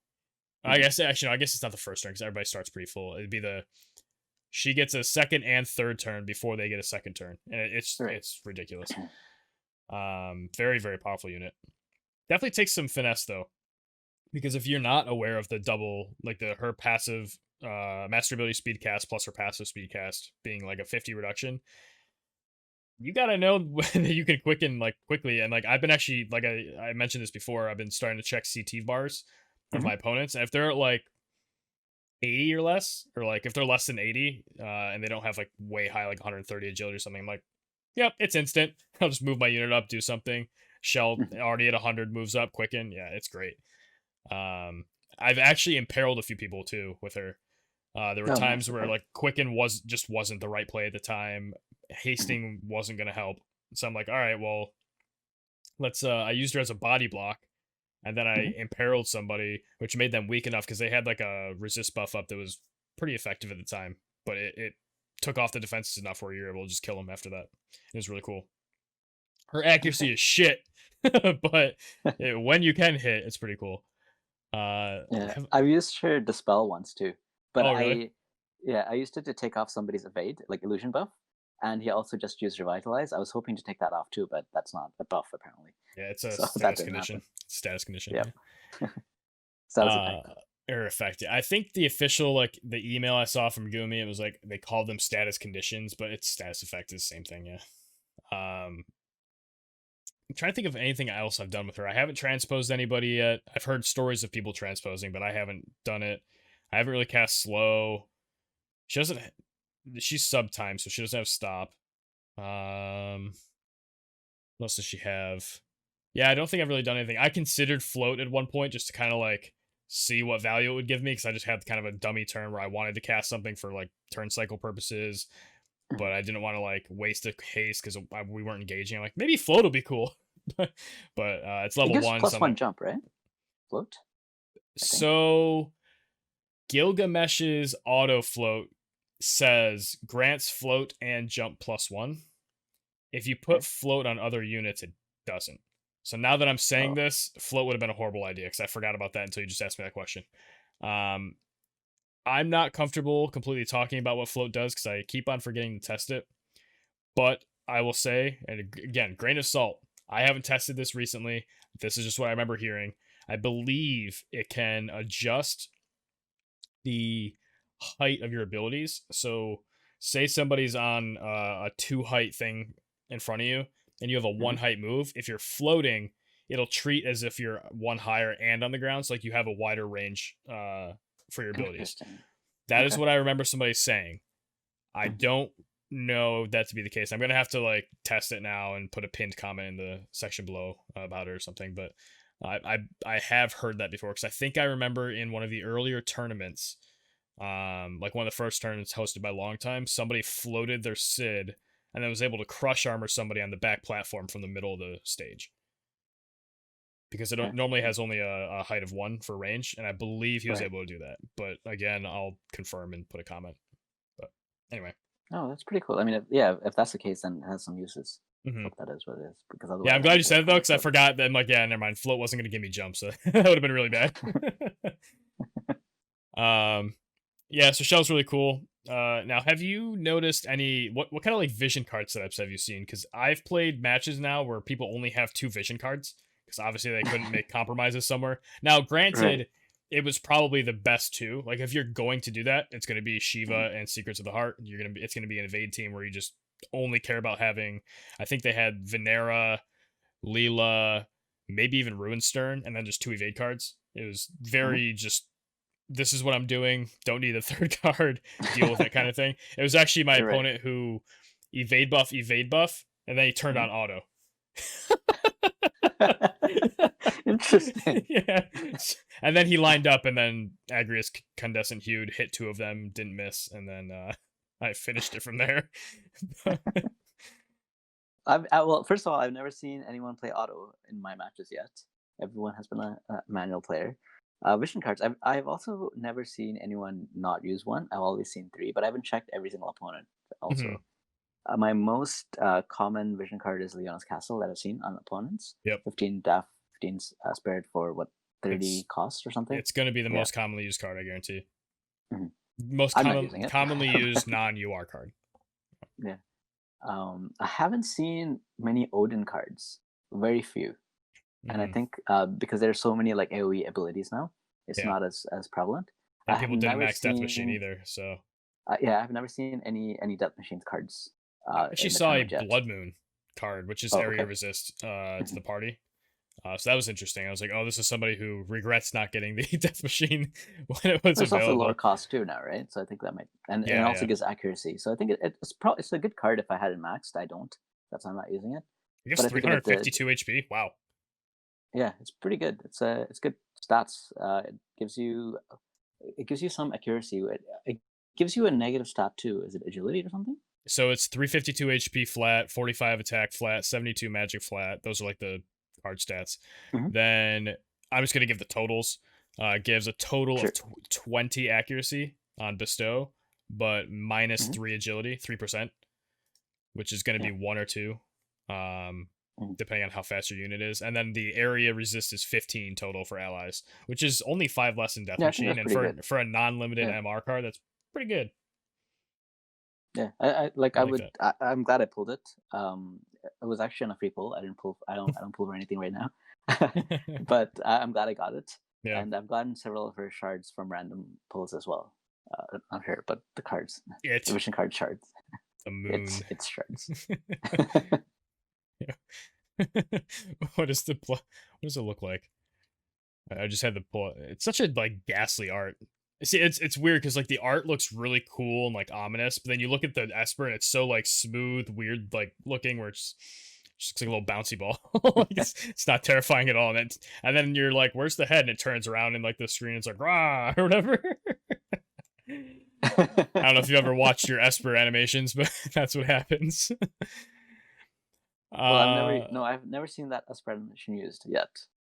I
Mhm.
guess actually no, I guess it's not the first turn because everybody starts pretty full. It'd be she gets a second and third turn before they get a second turn, and
Right.
it's ridiculous. Very very powerful unit. Definitely takes some finesse though, because if you're not aware of the double, like her passive master ability speed cast plus her passive speed cast being like a 50 reduction, you gotta know that you can quicken like quickly. And like I've been actually like I mentioned this before, I've been starting to check CT bars of
Mhm.
my opponents, and if they're like 80 or less, or like if they're less than 80 and they don't have like way high like 130 agility or something, I'm like, yep, it's instant. I'll just move my unit up, do something. Shell
Mhm.
already at 100 moves up, quicken. Yeah, it's great. um I've actually imperiled a few people too with her. There were
Oh, nice.
times where
Okay.
like quicken wasn't the right play at the time.
Mhm.
Hasting wasn't gonna help, so I'm like, all right, well, let's I used her as a body block, and then I
Mhm.
imperiled somebody, which made them weak enough because they had like a resist buff up that was pretty effective at the time, but it took off the defenses enough where you're able to just kill them after that. It was really cool. Her
Okay.
accuracy is shit, but when you can hit, it's pretty cool.
Yeah, I've used her dispel once too, but
Oh really?
I used it to take off somebody's evade, like illusion buff, and he also just used revitalize. I was hoping to take that off too, but that's not a buff apparently,
Yeah, it's a
so that
status
didn't
condition.
happen.
Status condition.
Yep.
Yeah.
So that was a pain
Uh,
though.
Error affected. I think the official, like the email I saw from Gumi, it was like they called them status conditions, but it's status effect is the same thing. Yeah. I'm trying to think of anything else I've done with her. I haven't transposed anybody yet. I've heard stories of people transposing, but I haven't done it. I haven't really cast slow. She doesn't. She's sub time, so she doesn't have stop. What else does she have? Yeah, I don't think I've really done anything. I considered float at one point just to kind of like see what value it would give me because I just had kind of a dummy turn where I wanted to cast something for like turn cycle purposes, but I didn't want to like waste a haste because we weren't engaging. I'm like, maybe float will be cool, but it's
It
level
gives
one.
plus
So,
one jump, right? Float, I think.
so Gilgamesh's auto float says grants float and jump +1. If you put
Okay.
float on other units, it doesn't. So now that I'm saying
Oh,
this, float would have been a horrible idea because I forgot about that until you just asked me that question. Um, I'm not comfortable completely talking about what float does because I keep on forgetting to test it. But I will say, and again, grain of salt, I haven't tested this recently. This is just what I remember hearing. I believe it can adjust the height of your abilities. So, say somebody's on a 2 height thing in front of you, and you have a 1
mhm.
height move. If you're floating, it'll treat as if you're 1 higher and on the ground, so like you have a wider range for your abilities.
Interesting.
That is
Okay.
what I remember somebody saying. I
Mhm.
don't know that to be the case. I'm gonna have to like test it now and put a pinned comment in the section below about it or something. But I have heard that before because I think I remember in one of the earlier tournaments, like one of the first tournaments hosted by Long Time, somebody floated their Sid and then was able to crush armor somebody on the back platform from the middle of the stage because it
Okay.
normally has only a height of 1 for range, and I believe he was
Right.
able to do that. But again, I'll confirm and put a comment. But anyway.
Oh, that's pretty could. I mean, yeah, if that's the case, then it has some uses.
Mhm.
Hope that is what it is, because
Yeah,
otherwise
I'm
I'm
glad you
just
said it though,
calling
because I
float.
forgot that. I'm like, yeah, never mind. Float wasn't gonna give me jump, so that would have been really bad. um, yeah. So Shell's really cool. Now have you noticed any what kind of like vision card setups have you seen? Because I've played matches now where people only have 2 vision cards because obviously they couldn't make compromises somewhere. Now,
Right.
granted, it was probably the best 2. Like if you're going to do that, it's going to be
Mhm.
Shiva and Secrets of the Heart. It's gonna be an evade team where you just only care about having. I think they had Venera, Leela, maybe even Ruinstern, and then just 2 evade cards. It was
Mhm.
very just this is what I'm doing. Don't need a third card. Deal with it kind of thing. It was actually my
Right.
opponent who evade buff, and then he turned
Mhm.
on auto.
Interesting.
Yeah. And then he lined up, and then Agrius Condescent Hued hit 2 of them, didn't miss, and then I finished it from there.
Well, first of all, I've never seen anyone play auto in my matches yet. Everyone has been a manual player. Vision cards. I've also never seen anyone not use one. I've always seen three, but I haven't checked every single opponent.
Mhm.
Also, my most common vision card is Leona's Castle that I've seen on opponents.
Yep.
15 def, 15 spirit for what, 30
It's
cost or something.
it's going to be the
Yeah.
most commonly used card, I guarantee.
Mhm.
Most
I'm not using it.
commonly used non UR card.
Yeah. I haven't seen many Odin cards. Very few. And I
Mhm.
think because there's so many like AoE abilities now, it's
Yeah.
not as prevalent. I
And
have
people didn't
never
max Death Machine
seen,
either, so
yeah, I've never seen any Death Machines cards
I actually
in the
saw a
tournament yet.
Blood Moon card, which is
Oh,
area
okay.
resist to
Mhm.
the party. So that was interesting. I was like, oh, this is somebody who regrets not getting the Death Machine when it was
There's also lower
available.
cost too now, right? So I think that might, and it
Yeah,
also
yeah.
gives accuracy. So I think it's probably it's a good card if I had it maxed. I don't. That's why I'm not using it.
I guess
But I think about the
352 HP. Wow.
yeah, it's pretty good. It's good stats. It gives you some accuracy. It gives you a negative stat too. Is it agility or something?
So it's 352 HP flat, 45 attack flat, 72 magic flat. Those are like the card stats.
Hmm.
Then I'm just going to give the totals. Gives a total of
Sure.
20 accuracy on bestow, but minus
Hmm.
3 agility, 3%, which is going to
Yeah.
be 1 or 2, um,
Mhm.
depending on how fast your unit is. And then the area resist is 15 total for allies, which is only 5 less than Death
Yeah, I think
Machine.
that's
And
pretty good.
for a non-limited
Yeah.
MR card, that's pretty good.
Yeah. I like
I like that.
I'm glad I pulled it. It was actually on a free pull. I don't pull for anything right now. But I'm glad I got it.
Yeah.
and I've gotten several of her shards from random pulls as well. Not her, but the cards, the
It
vision card shards.
the
It's
moon.
it's shards.
Yeah. What does it look like? I just had to pull it. It's such a like ghastly art. See, it's weird because like the art looks really cool and like ominous, but then you look at the Esper and it's so like smooth, weird, like looking where it's just looks like a little bouncy ball. Like it's not terrifying at all. And then you're like, where's the head? And it turns around and like the screen it's like rah or whatever. I don't know if you ever watched your Esper animations, but that's what happens.
Well, I've never
uh
no, I've never seen that aspiration used yet,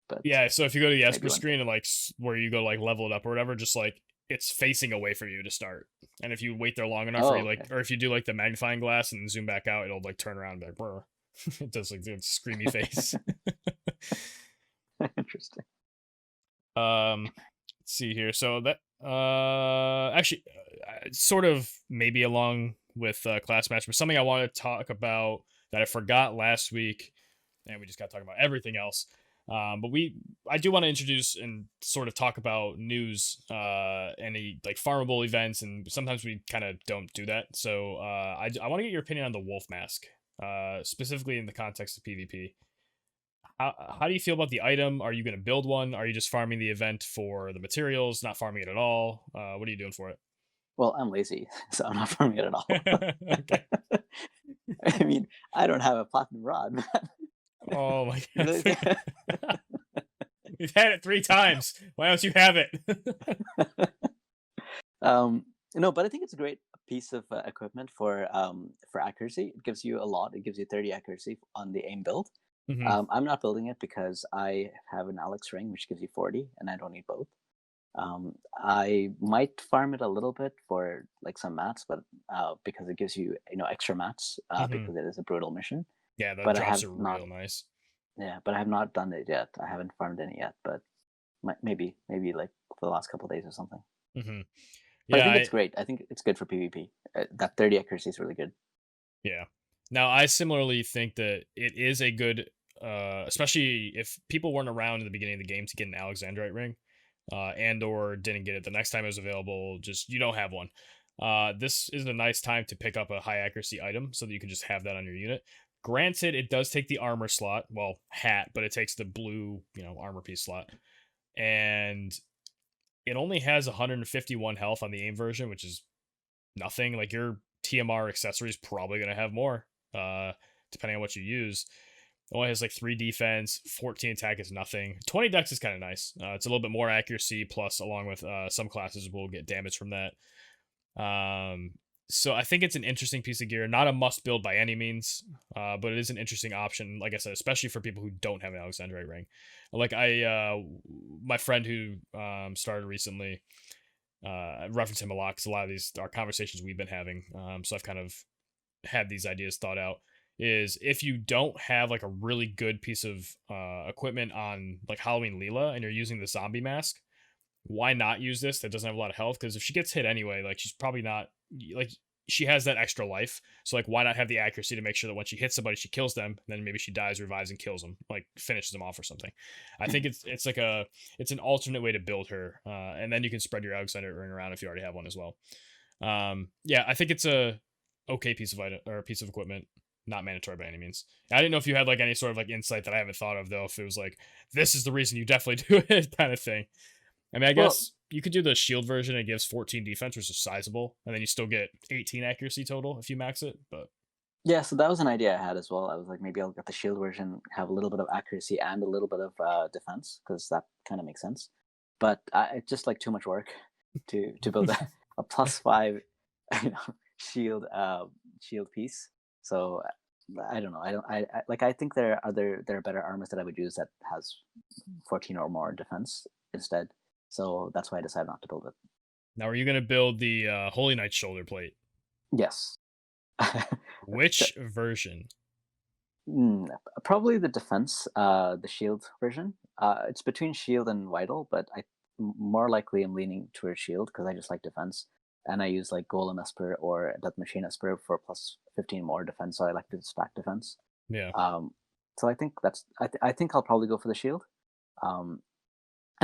but
Yeah, so if you go to the
maybe
Esper
one day.
screen and like where you go to, like level it up or whatever, just like it's facing away from you to start. And if you wait there long enough, or
Oh,
you like,
okay.
or if you do like the magnifying glass and zoom back out, it'll like turn around and be like, brr. It does like the screamy face.
Interesting.
Let's see here. So that actually, sort of maybe along with class match, but something I want to talk about that I forgot last week, and we just got talking about everything else. But I do want to introduce and sort of talk about news, any like farmable events, and sometimes we kind of don't do that. So I want to get your opinion on the wolf mask, specifically in the context of PvP. How do you feel about the item? Are you going to build one? Are you just farming the event for the materials, not farming it at all? What are you doing for it?
Well, I'm lazy, so I'm not farming it at all.
Okay.
I mean, I don't have a platinum rod, man.
Oh my
You
god.
really think?
We've had it 3 times. Why don't you have it?
um, no, but I think it's a great piece of equipment for accuracy. It gives you a lot. It gives you 30 accuracy on the aim build.
Hmm.
I'm not building it because I have an Alex ring, which gives you 40, and I don't need both. I might farm it a little bit for like some mats, but because it gives you extra mats
Hmm.
because it is a brutal mission.
Yeah, the
But I
drops
have
are
not,
real nice.
yeah, but I have not done it yet. I haven't farmed any yet, but maybe like for the last couple of days or something.
Hmm.
But I
Yeah,
think it's great. I think it's good for PvP. That 30 accuracy is really good.
yeah. Now, I similarly think that it is a good, especially if people weren't around in the beginning of the game to get an Alexandrite ring, and or didn't get it the next time it was available. Just you don't have one. This is a nice time to pick up a high accuracy item so that you can just have that on your unit. Granted, it does take the armor slot, well, hat, but it takes the blue, armor piece slot, and it only has 151 health on the aim version, which is nothing. Like your TMR accessory is probably going to have more, uh, depending on what you use. It only has like 3 defense, 14 attack is nothing. 20 dex is kind of nice. It's a little bit more accuracy, plus, along with some classes will get damage from that. Um, so I think it's an interesting piece of gear. Not a must build by any means, but it is an interesting option. Like I said, especially for people who don't have an Alexandrite ring. Like my friend who started recently, I reference him a lot because a lot of these are conversations we've been having. So I've kind of had these ideas thought out. Is if you don't have like a really good piece of equipment on like Halloween Leela and you're using the zombie mask, why not use this that doesn't have a lot of health? Because if she gets hit anyway, like she's probably not like she has that extra life. So like why not have the accuracy to make sure that when she hits somebody, she kills them, then maybe she dies, revives, and kills them, like finishes them off or something. I think it's like it's an alternate way to build her, and then you can spread your Alexander ring around if you already have one as well. Yeah, I think it's a okay piece of item or a piece of equipment. Not mandatory by any means. I didn't know if you had like any sort of like insight that I haven't thought of though. If it was like this is the reason you definitely do it kind of thing. I mean, I
Well,
guess you could do the shield version. It gives 14 defense, which is sizable, and then you still get 18 accuracy total if you max it. But
yeah, so that was an idea I had as well. I was like, maybe I'll get the shield version, have a little bit of accuracy and a little bit of defense, because that kind of makes sense. But it's just like too much work to build a +5, shield shield piece. So I don't know. I don't. I think there are better armors that I would use that has 14 or more defense instead. So that's why I decided not to build it.
now, are you going to build the Holy Knight shoulder plate?
Yes.
Which version?
Mm, Probably the defense, the shield version. It's between shield and vital, but more likely I'm leaning towards shield because I just like defense, and I use like golem esper or death machine esper for +15 more defense. So I like to stack defense.
Yeah.
Um, so I think I think I'll probably go for the shield. Um,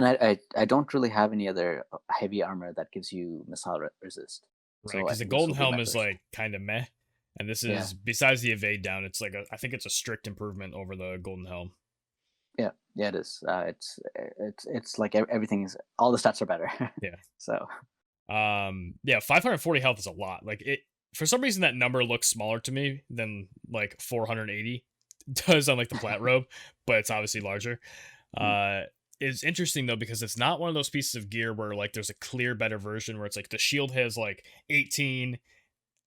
And I don't really have any other heavy armor that gives you missile resist.
Right,
So I
because the
think this
golden
will be
helm
my
is
first.
like kind of meh, and this
Yeah,
is besides the evade down. It's like I think it's a strict improvement over the golden helm.
yeah, yeah. It is. It's like everything is. All the stats are better.
Yeah.
So
Yeah, 540 health is a lot. Like it for some reason that number looks smaller to me than like 480 does on like the plat robe, but it's obviously larger.
mm,
Uh it's interesting though because it's not one of those pieces of gear where like there's a clear better version where it's like the shield has like 18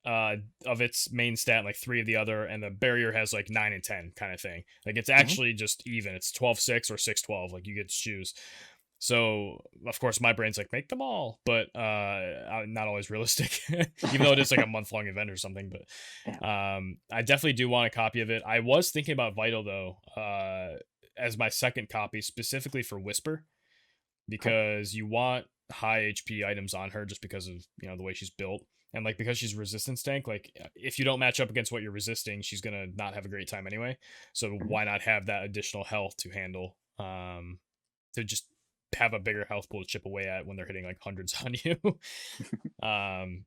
uh of its main stat, like 3 of the other, and the barrier has like 9 and 10 kind of thing. Like it's
mhm.
actually just even. It's 12-6 or 6-12. Like you get to choose. So of course my brain's like make them all, but not always realistic. Even though it is like a month long event or something.
Yeah.
But I definitely do want a copy of it. I was thinking about Vital though, as my second copy specifically for Whisper
Okay.
because you want high HP items on her just because of the way she's built. And like because she's resistance tank, like if you don't match up against what you're resisting, she's gonna not have a great time anyway. So
Mhm.
why not have that additional health to handle? To just have a bigger health pool to chip away at when they're hitting like hundreds on you. um,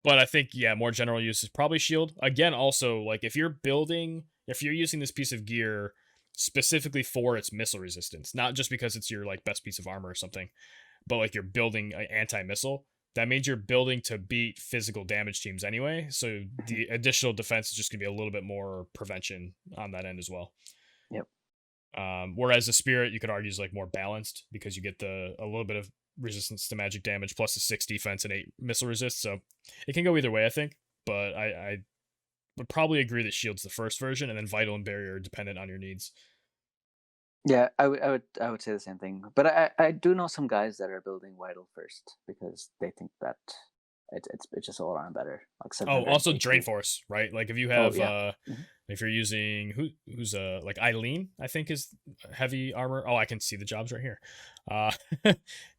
but I think more general use is probably shield. Again, also like if you're using this piece of gear specifically for its missile resistance, not just because it's your like best piece of armor or something, but like you're building an anti-missile. That means you're building to beat physical damage teams anyway. So
Mhm.
the additional defense is just gonna be a little bit more prevention on that end as well.
Yep.
Whereas the spirit, you could argue, is like more balanced because you get a little bit of resistance to magic damage plus a 6 defense and 8 missile resist. So it can go either way, I think. But I would probably agree that shield's the first version, and then vital and barrier are dependent on your needs.
Yeah, I would say the same thing. But I do know some guys that are building Vital first because they think that it's just all around better, like
Oh,
700
also drain
HP.
force, right? Like if you
Oh
have
yeah. Hmm.
if you're using who's like Eileen, I think is heavy armor. Oh, I can see the jobs right here. Uh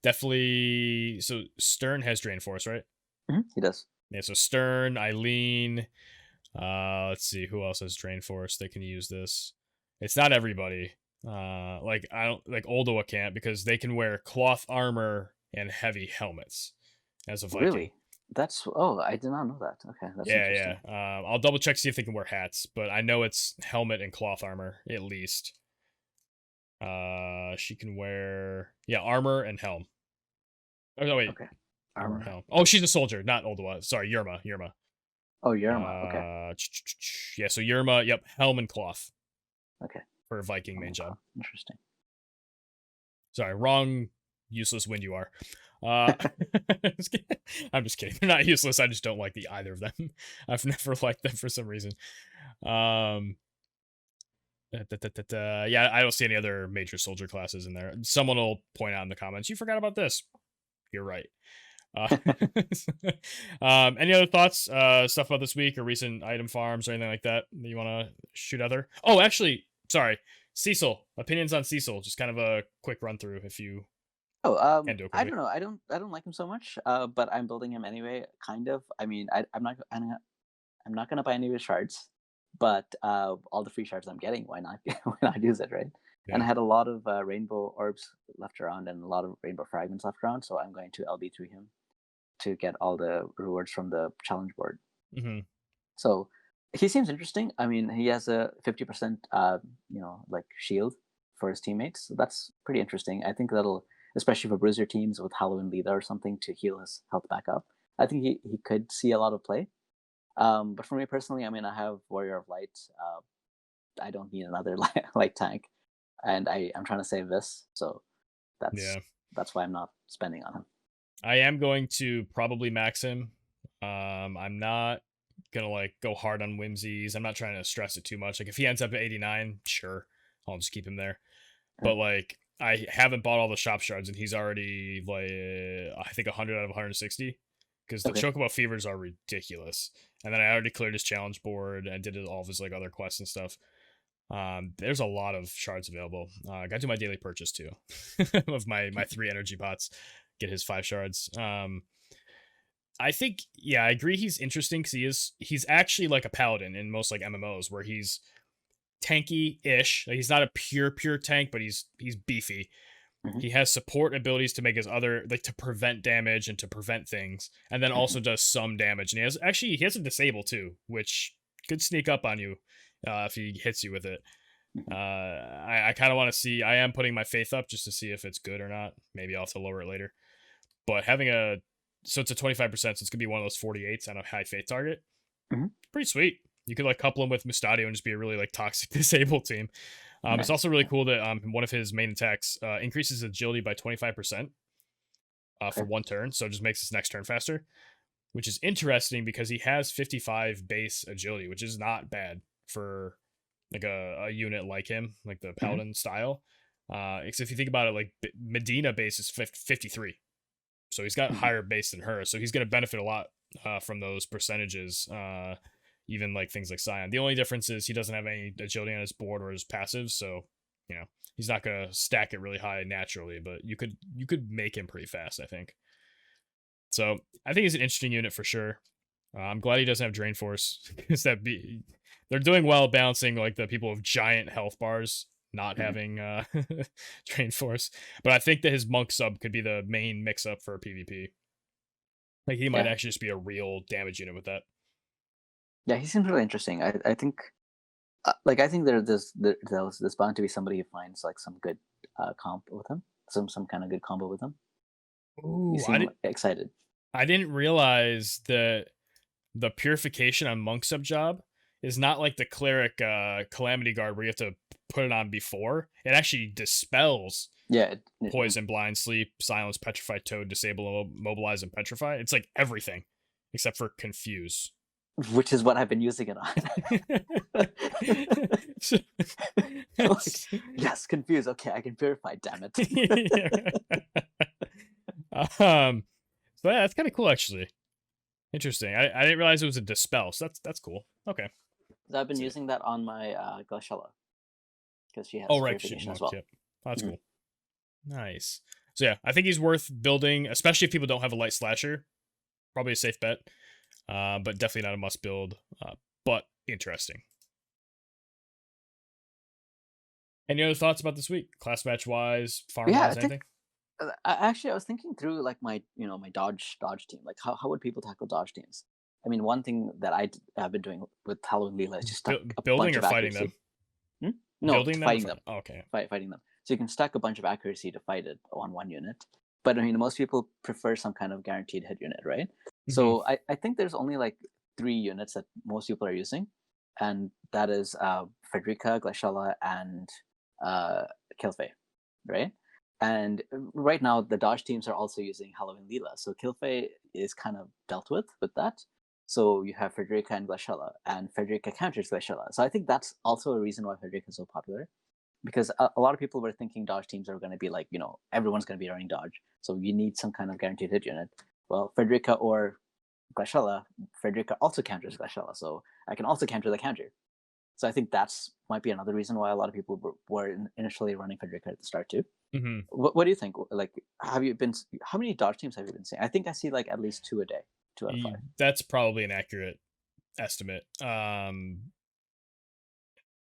definitely so Stern has drain force, right?
Hmm. He does.
Yeah, so Stern, Eileen, let's see who else has drain force. They can use this. It's not everybody. Like I don't like Oldoa can't because they can wear cloth armor and heavy helmets as a Viking.
Really? That's oh, I did not know that. Okay, that's
Yeah,
interesting.
yeah. I'll double check see if they can wear hats, but I know it's helmet and cloth armor at least. She can wear armor and helm. Oh no, wait,
Okay.
armor and
Armor.
helm. Oh, she's a soldier, not Oldoa. Sorry, Yerma, Yerma.
Oh, Yerma. Okay.
Yeah, so Yerma, yep, helm and cloth
Okay.
for Viking main
Armor
job.
cloth. Interesting.
Sorry, wrong useless wind you are. Uh, I'm just kidding. They're not useless. I just don't like the either of them. I've never liked them for some reason. Um, yeah, I don't see any other major soldier classes in there. Someone will point out in the comments, you forgot about this. You're right. Uh, any other thoughts, stuff about this week or recent item farms or anything like that that you want to shoot out there? Oh, actually, sorry. Cecil, opinions on Cecil. Just kind of a quick run through if you
Oh,
can do it
I
quickly.
don't know. I don't like him so much. But I'm building him anyway. Kind of. I mean, I'm not gonna buy any of his shards, but all the free shards I'm getting, why not? Why not use it, right? And I
Yeah.
had a lot of rainbow orbs left around and a lot of rainbow fragments left around, so I'm going to LB through him to get all the rewards from the challenge board.
Hmm.
So he seems interesting. I mean, he has a 50% like shield for his teammates. So that's pretty interesting. I think that'll, especially for bruiser teams with Halloween Lita or something to heal his health back up. I think he could see a lot of play. But for me personally, I mean, I have Warrior of Light. I don't need another light tank, and I'm trying to save this, so that's
Yeah.
that's why I'm not spending on him.
I am going to probably max him. I'm not gonna like go hard on whimsies. I'm not trying to stress it too much. Like if he ends up at 89, sure, I'll just keep him there.
Yeah.
But like I haven't bought all the shop shards, and he's already like I think 100 out of 160 because the
Okay.
chocobo fevers are ridiculous. And then I already cleared his challenge board and did all of his like other quests and stuff. There's a lot of shards available. I got to do my daily purchase too of my 3 energy pots. Get his 5 shards. I think I agree he's interesting because he's actually like a paladin in most like MMOs where he's tanky-ish. Like, he's not a pure tank, but he's beefy.
Mhm.
He has support abilities to make his other like to prevent damage and to prevent things, and then
Mhm.
also does some damage. And he has a disable too, which could sneak up on you if he hits you with it.
Mhm.
I kind of want to see. I am putting my faith up just to see if it's good or not. Maybe I'll have to lower it later. But having a so it's a 25%, so it's gonna be one of those 48s on a high faith target.
Mhm.
Pretty sweet. You could like couple him with Mustadio and just be a really like toxic disable team. It's
Nice.
also really
Yeah.
cool that one of his main attacks increases agility by 25% for
Okay.
one turn, so it just makes his next turn faster, which is interesting because he has 55 base agility, which is not bad for like a unit like him, like the
Mhm.
Paladin style. Except if you think about it, like Medina base is 53, so he's got
Mhm.
higher base than her, so he's going to benefit a lot from those percentages. Even like things like Scion. The only difference is he doesn't have any agility on his board or his passive, so you know he's not going to stack it really high naturally. But you could make him pretty fast, I think. So I think he's an interesting unit for sure. I'm glad he doesn't have Drain Force because they're doing well balancing like the people with giant health bars not
Mhm.
having Drain Force. But I think that his monk sub could be the main mix up for PvP. Like he might
Yeah.
actually just be a real damage unit with that.
Yeah. He seems really interesting. I think like I think there's bound to be somebody who finds like some good comp with him, some kind of good combo with him. You
Ooh,
seem excited.
I didn't realize that the purification on monk sub job is not like the cleric calamity guard where you have to put it on before. It actually dispels
Yeah.
poison, blind, sleep, silence, petrify, toad, disable, mobilize, and petrify. It's like everything except for confuse.
Which is what I've been using it on.
So-
Like,
that's-
yes, confused. Okay, I can purify. Damn it.
um, so yeah, that's kind of cool actually. Interesting. I didn't realize it was a dispel. So that's cool. Okay.
So I've been
So,
using that on my Glaciella because she
oh
has
right, 'cause
purification as
monk.
well.
Yep. Oh, that's
Mhm.
cool. Nice. So yeah, I think he's worth building, especially if people don't have a light slasher. Probably a safe bet. But definitely not a must build. But interesting. Any other thoughts about this week? Class match wise, farm
Yeah, I
wise,
think
anything?
actually I was thinking through like my dodge team. Like how would people tackle dodge teams? I mean, one thing that have been doing with Halloween Leela is just stack a
Building
bunch
or
of
fighting them?
accuracy. Hmm? No,
Building them or
fighting
fighting?
them.
Oh, okay.
Fighting them. So you can stack a bunch of accuracy to fight it on one unit. But I mean, most people prefer some kind of guaranteed hit unit, right?
Mm-hmm.
So I think there's only like 3 units that most people are using, and that is Frederica, Glaciella, and uh, Kilfey, right? And right now, the dodge teams are also using Halloween Leela. So Kilfey is kind of dealt with that. So you have Frederica and Glaciella, and Frederica counters Glaciella. So I think that's also a reason why Frederica is so popular because a lot of people were thinking dodge teams are going to be like, everyone's going to be running dodge. So you need some kind of guaranteed hit unit. Well, Frederica or Glaciella, Frederica also counters Glaciella. So I can also counter the counter. So I think that's might be another reason why a lot of people were initially running Frederica at the start too.
Mm-hmm.
What do you think? Like, how many dodge teams have you been seeing? I think I see like at least 2 a day, 2 out of 5.
That's probably an accurate estimate.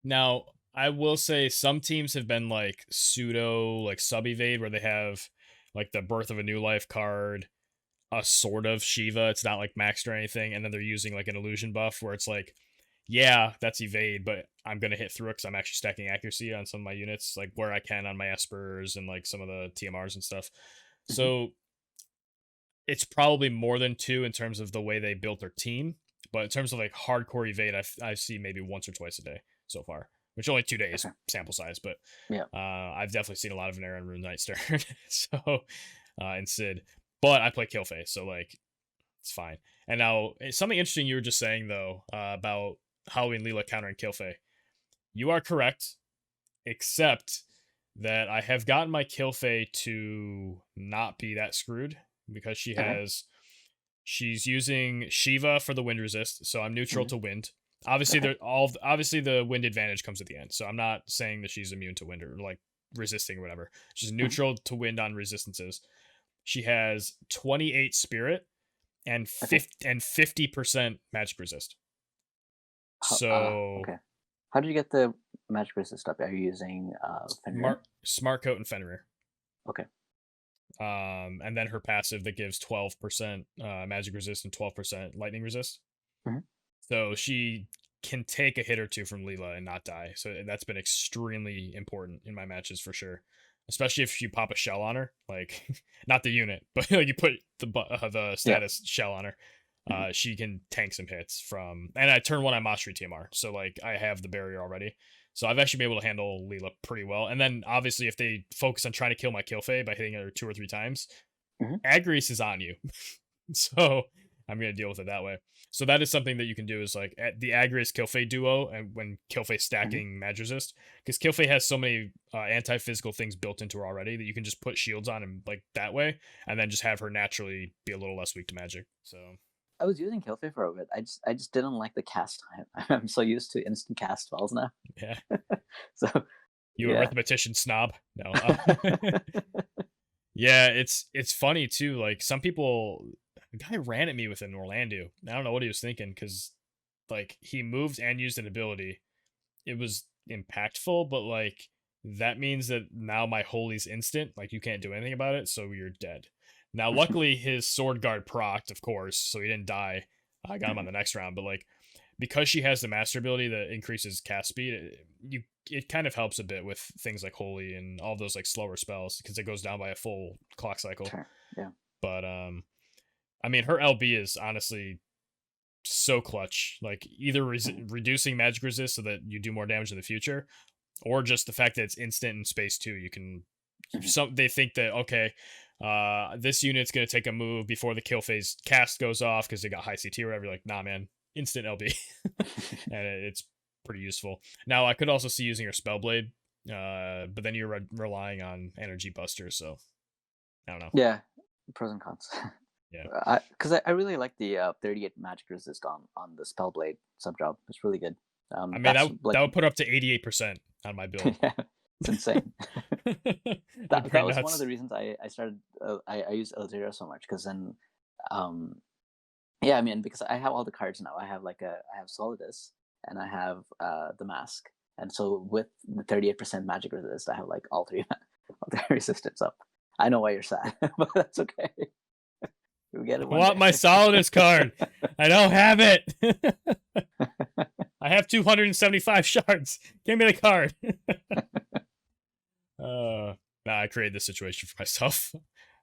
Now I will say some teams have been like pseudo like sub evade where they have like the birth of a new life card, a sort of Shiva. It's not like maxed or anything, and then they're using like an illusion buff where it's like, yeah, that's evade, but I'm gonna hit through it because I'm actually stacking accuracy on some of my units, like where I can on my espers and like some of the TMRs and stuff.
Hmm.
So it's probably more than two in terms of the way they built their team, but in terms of like hardcore evade, I see maybe once or twice a day so far, which only 2 days
Okay.
sample size, but
Yeah.
I've definitely seen a lot of an Aaron Rune Night Stern, so and Sid, but I play Killface, so like it's fine. And now something interesting you were just saying though about Halloween Leela countering Killfay. You are correct, except that I have gotten my Killfay to not be that screwed because
Okay.
she's using Shiva for the wind resist, so I'm neutral
Hmm.
to wind. Obviously,
Okay.
obviously the wind advantage comes at the end, so I'm not saying that she's immune to wind or like resisting or whatever. She's
Hmm.
neutral to wind on resistances. She has 28 spirit and
Okay.
50% magic resist. So
Okay. How did you get the magic resist up? Are you using Fenrir?
smart coat and Fenrir.
Okay.
And then her passive that gives 12% magic resist and 12% lightning resist.
Mhm.
So she can take a hit or two from Leela and not die. So that's been extremely important in my matches for sure. Especially if you pop a shell on her, like not the unit, but like you put the
Yeah.
status shell on her.
Mhm.
She can tank some hits from, and I turn one on Mastery TMR, so like I have the barrier already. So I've actually been able to handle Leela pretty well. And then obviously, if they focus on trying to kill my Killfay by hitting her 2 or 3 times,
Mhm.
Agrius is on you. So I'm gonna deal with it that way. So that is something that you can do is like at the Agrius Killfay duo, and when Killfay
Mhm.
stacking Mag Resist, because Killfay has so many anti-physical things built into her already that you can just put shields on him like that way, and then just have her naturally be a little less weak to magic. So
I was using Killfay for a bit. I just didn't like the cast time. I'm so used to instant cast spells now.
yeah,
So
you
yeah.
arithmetician snob. No, yeah, it's funny too. Like some people, the guy ran at me with an Orlando. I don't know what he was thinking because like he moved and used an ability. It was impactful, but like that means that now my holy's instant. Like you can't do anything about it, so you're dead. Now, luckily, his sword guard procced, of course, so he didn't die. I got him on the next round, but like because she has the master ability that increases cast speed, it kind of helps a bit with things like holy and all those like slower spells because it goes down by a full clock cycle.
Sure. Yeah.
But I mean, her LB is honestly so clutch. Like either
Mhm.
reducing magic resist so that you do more damage in the future, or just the fact that it's instant in space too. You can
Mhm.
some they think that okay, this unit's gonna take a move before the kill phase cast goes off because they got high CT or whatever. You're like, nah, man, instant LB, and it's pretty useful. Now I could also see using your spellblade, but then you're relying on energy busters. So I don't know.
Yeah. Pros and cons.
Yeah,
I really like the 38 magic resist on the spellblade sub job. It's really good.
I mean
That's
that
like
would put up to 88% on my build.
yeah, it's insane.
That'd be
That
pretty
was one of
nuts.
the reasons I started I used Elzera so much because then um yeah, I mean because I have all the cards now. I have Solidus and I have the mask. And so with the 38% magic resist, I have like all three all three resistance up. I know why you're sad, but that's okay. You'll get it
I
one
want
day.
my Solidus card. I don't have it. I have 275 shards. Give me the card. Nah, I created this situation for myself.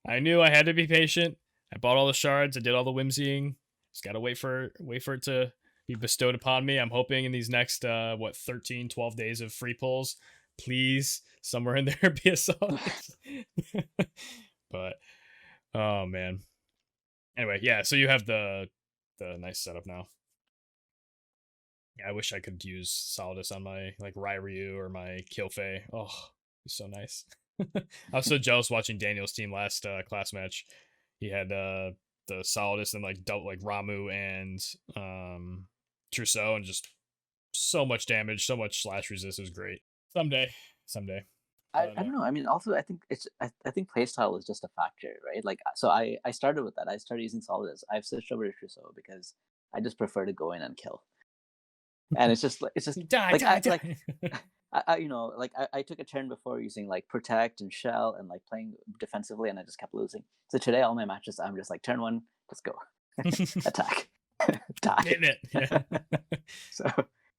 I knew I had to be patient. I bought all the shards. I did all the whimsying. Just gotta wait for it to be bestowed upon me. I'm hoping in these next 13, 12 days of free pulls, please somewhere in there be a Solidus. But oh man. Anyway, yeah. So you have the nice setup now. Yeah, I wish I could use Solidus on my like Ryu or my Killfay. Oh, he's so nice. I was so jealous watching Daniel's team last class match. He had the Solidus and like double like Ramu and Trousseau and just so much damage, so much slash resist. It was great. Someday, someday. But
I don't know. I mean, also, I think I think playstyle is just a factor, right? Like, so I started with that. I started using Solidus. I've switched over to Trousseau because I just prefer to go in and kill. And it's just
die,
like
die, die.
I took a turn before using like protect and shell and like playing defensively, and I just kept losing. So today, all my matches, I'm just like turn one, just go attack, die.
Getting it. Yeah.
So,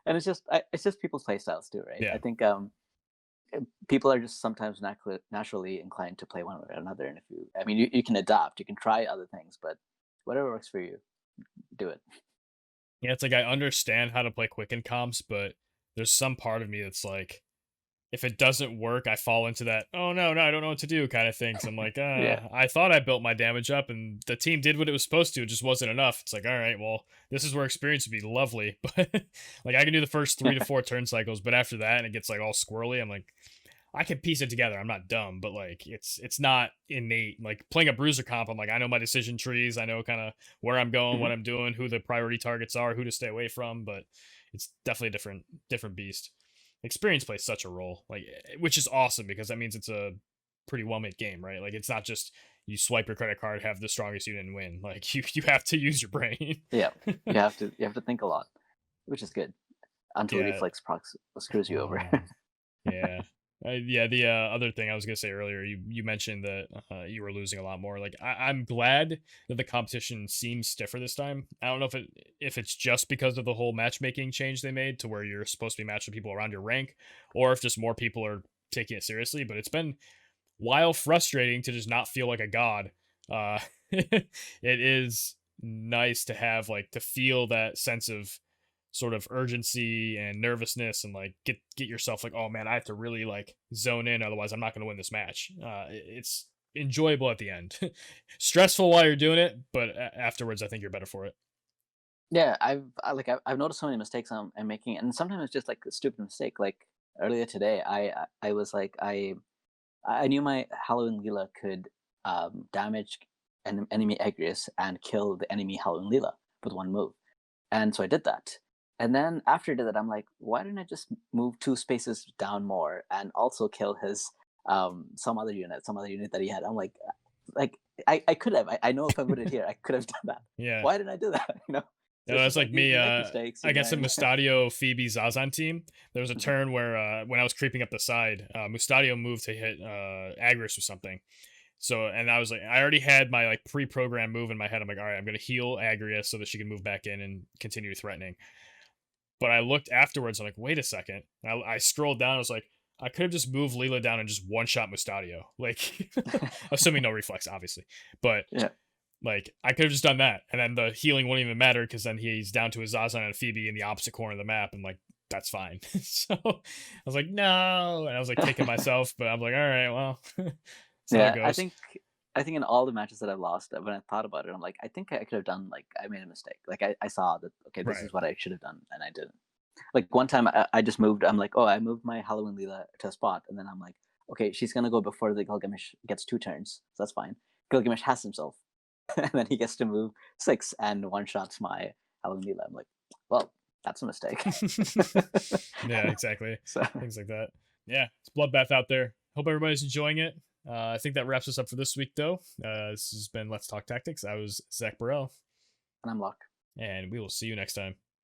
and it's just people's playstyles too, right? I
Yeah.
think people are just sometimes naturally inclined to play one or another, and if you, I mean, you can adapt, you can try other things, but whatever works for you, do it.
Yeah, it's like I understand how to play quicken comps, but there's some part of me that's like, if it doesn't work, I fall into that, oh no, I don't know what to do kind of thing. So I'm like,
Yeah.
I thought I built my damage up and the team did what it was supposed to. It just wasn't enough. It's like, all right, well, this is where experience would be lovely. But like I can do the first 3 to 4 turn cycles, but after that and it gets like all squirrely, I'm like, I can piece it together. I'm not dumb, but like it's not innate. Like playing a bruiser comp, I'm like, I know my decision trees, I know kind of where I'm going, what
Mhm.
I'm doing, who the priority targets are, who to stay away from, but it's definitely a different beast. Experience plays such a role, like which is awesome because that means it's a pretty well made game, right? Like it's not just you swipe your credit card, have the strongest unit and win. Like you have to use your brain.
Yeah, you have to think a lot, which is good until
Yeah.
reflex procs screws you over.
Oh, yeah. Yeah, the other thing I was gonna say earlier, you mentioned that you were losing a lot more. Like I'm glad that the competition seems stiffer this time. I don't know if it's just because of the whole matchmaking change they made to where you're supposed to be matched with people around your rank, or if just more people are taking it seriously. But it's been while frustrating to just not feel like a god. It is nice to have like to feel that sense of sort of urgency and nervousness and like get yourself like, oh man, I have to really like zone in, otherwise I'm not going to win this match. It's enjoyable at the end. Stressful while you're doing it, but afterwards I think you're better for it.
Yeah, I've noticed so many mistakes I'm making, and sometimes it's just like a stupid mistake. Like earlier today, I was like I knew my Halloween Leela could damage an enemy Agrius and kill the enemy Halloween Leela with one move, and so I did that. And then after I did that, I'm like, why didn't I just move two spaces down more and also kill his some other unit that he had? I'm like I could have. I know if I put it here, I could have done that.
Yeah.
Why didn't I do that? So
Yeah,
it's
that's
just
like
like you,
me.
you make mistakes, you
Against a
learn.
Mustadio Phoebe Zazan team, there was a
Mhm.
turn where when I was creeping up the side, Mustadio moved to hit Agris or something. So, and I was like, I already had my like pre-programmed move in my head. I'm like, all right, I'm gonna heal Agrias so that she can move back in and continue threatening. But I looked afterwards. I'm like, wait a second. I scrolled down. I was like, I could have just moved Leela down and just one shot Mustadio. Like, assuming no reflex, obviously. But
Yeah.
like, I could have just done that, and then the healing wouldn't even matter because then he's down to his Zazan and Phoebe in the opposite corner of the map, and like, that's fine. So I was like, no, and I was like kicking myself, but I'm like, all right, well, that's how it
Yeah,
goes.
I think in all the matches that I've lost, when I thought about it, I'm like, I think I could have done like I made a mistake. Like I saw that okay, this
Right.
is what I should have done, and I didn't. Like one time, I just moved. I'm like, oh, I moved my Halloween Leela to a spot, and then I'm like, okay, she's gonna go before the Gilgamesh gets two turns, so that's fine. Gilgamesh has himself, and then he gets to move six and one shots my Halloween Leela. I'm like, well, that's a mistake.
Yeah, exactly.
So
Things like that. Yeah, it's bloodbath out there. Hope everybody's enjoying it. I think that wraps us up for this week, though. This has been Let's Talk Tactics. I was Zach Burrell,
and I'm Locke.
and we will see you next time.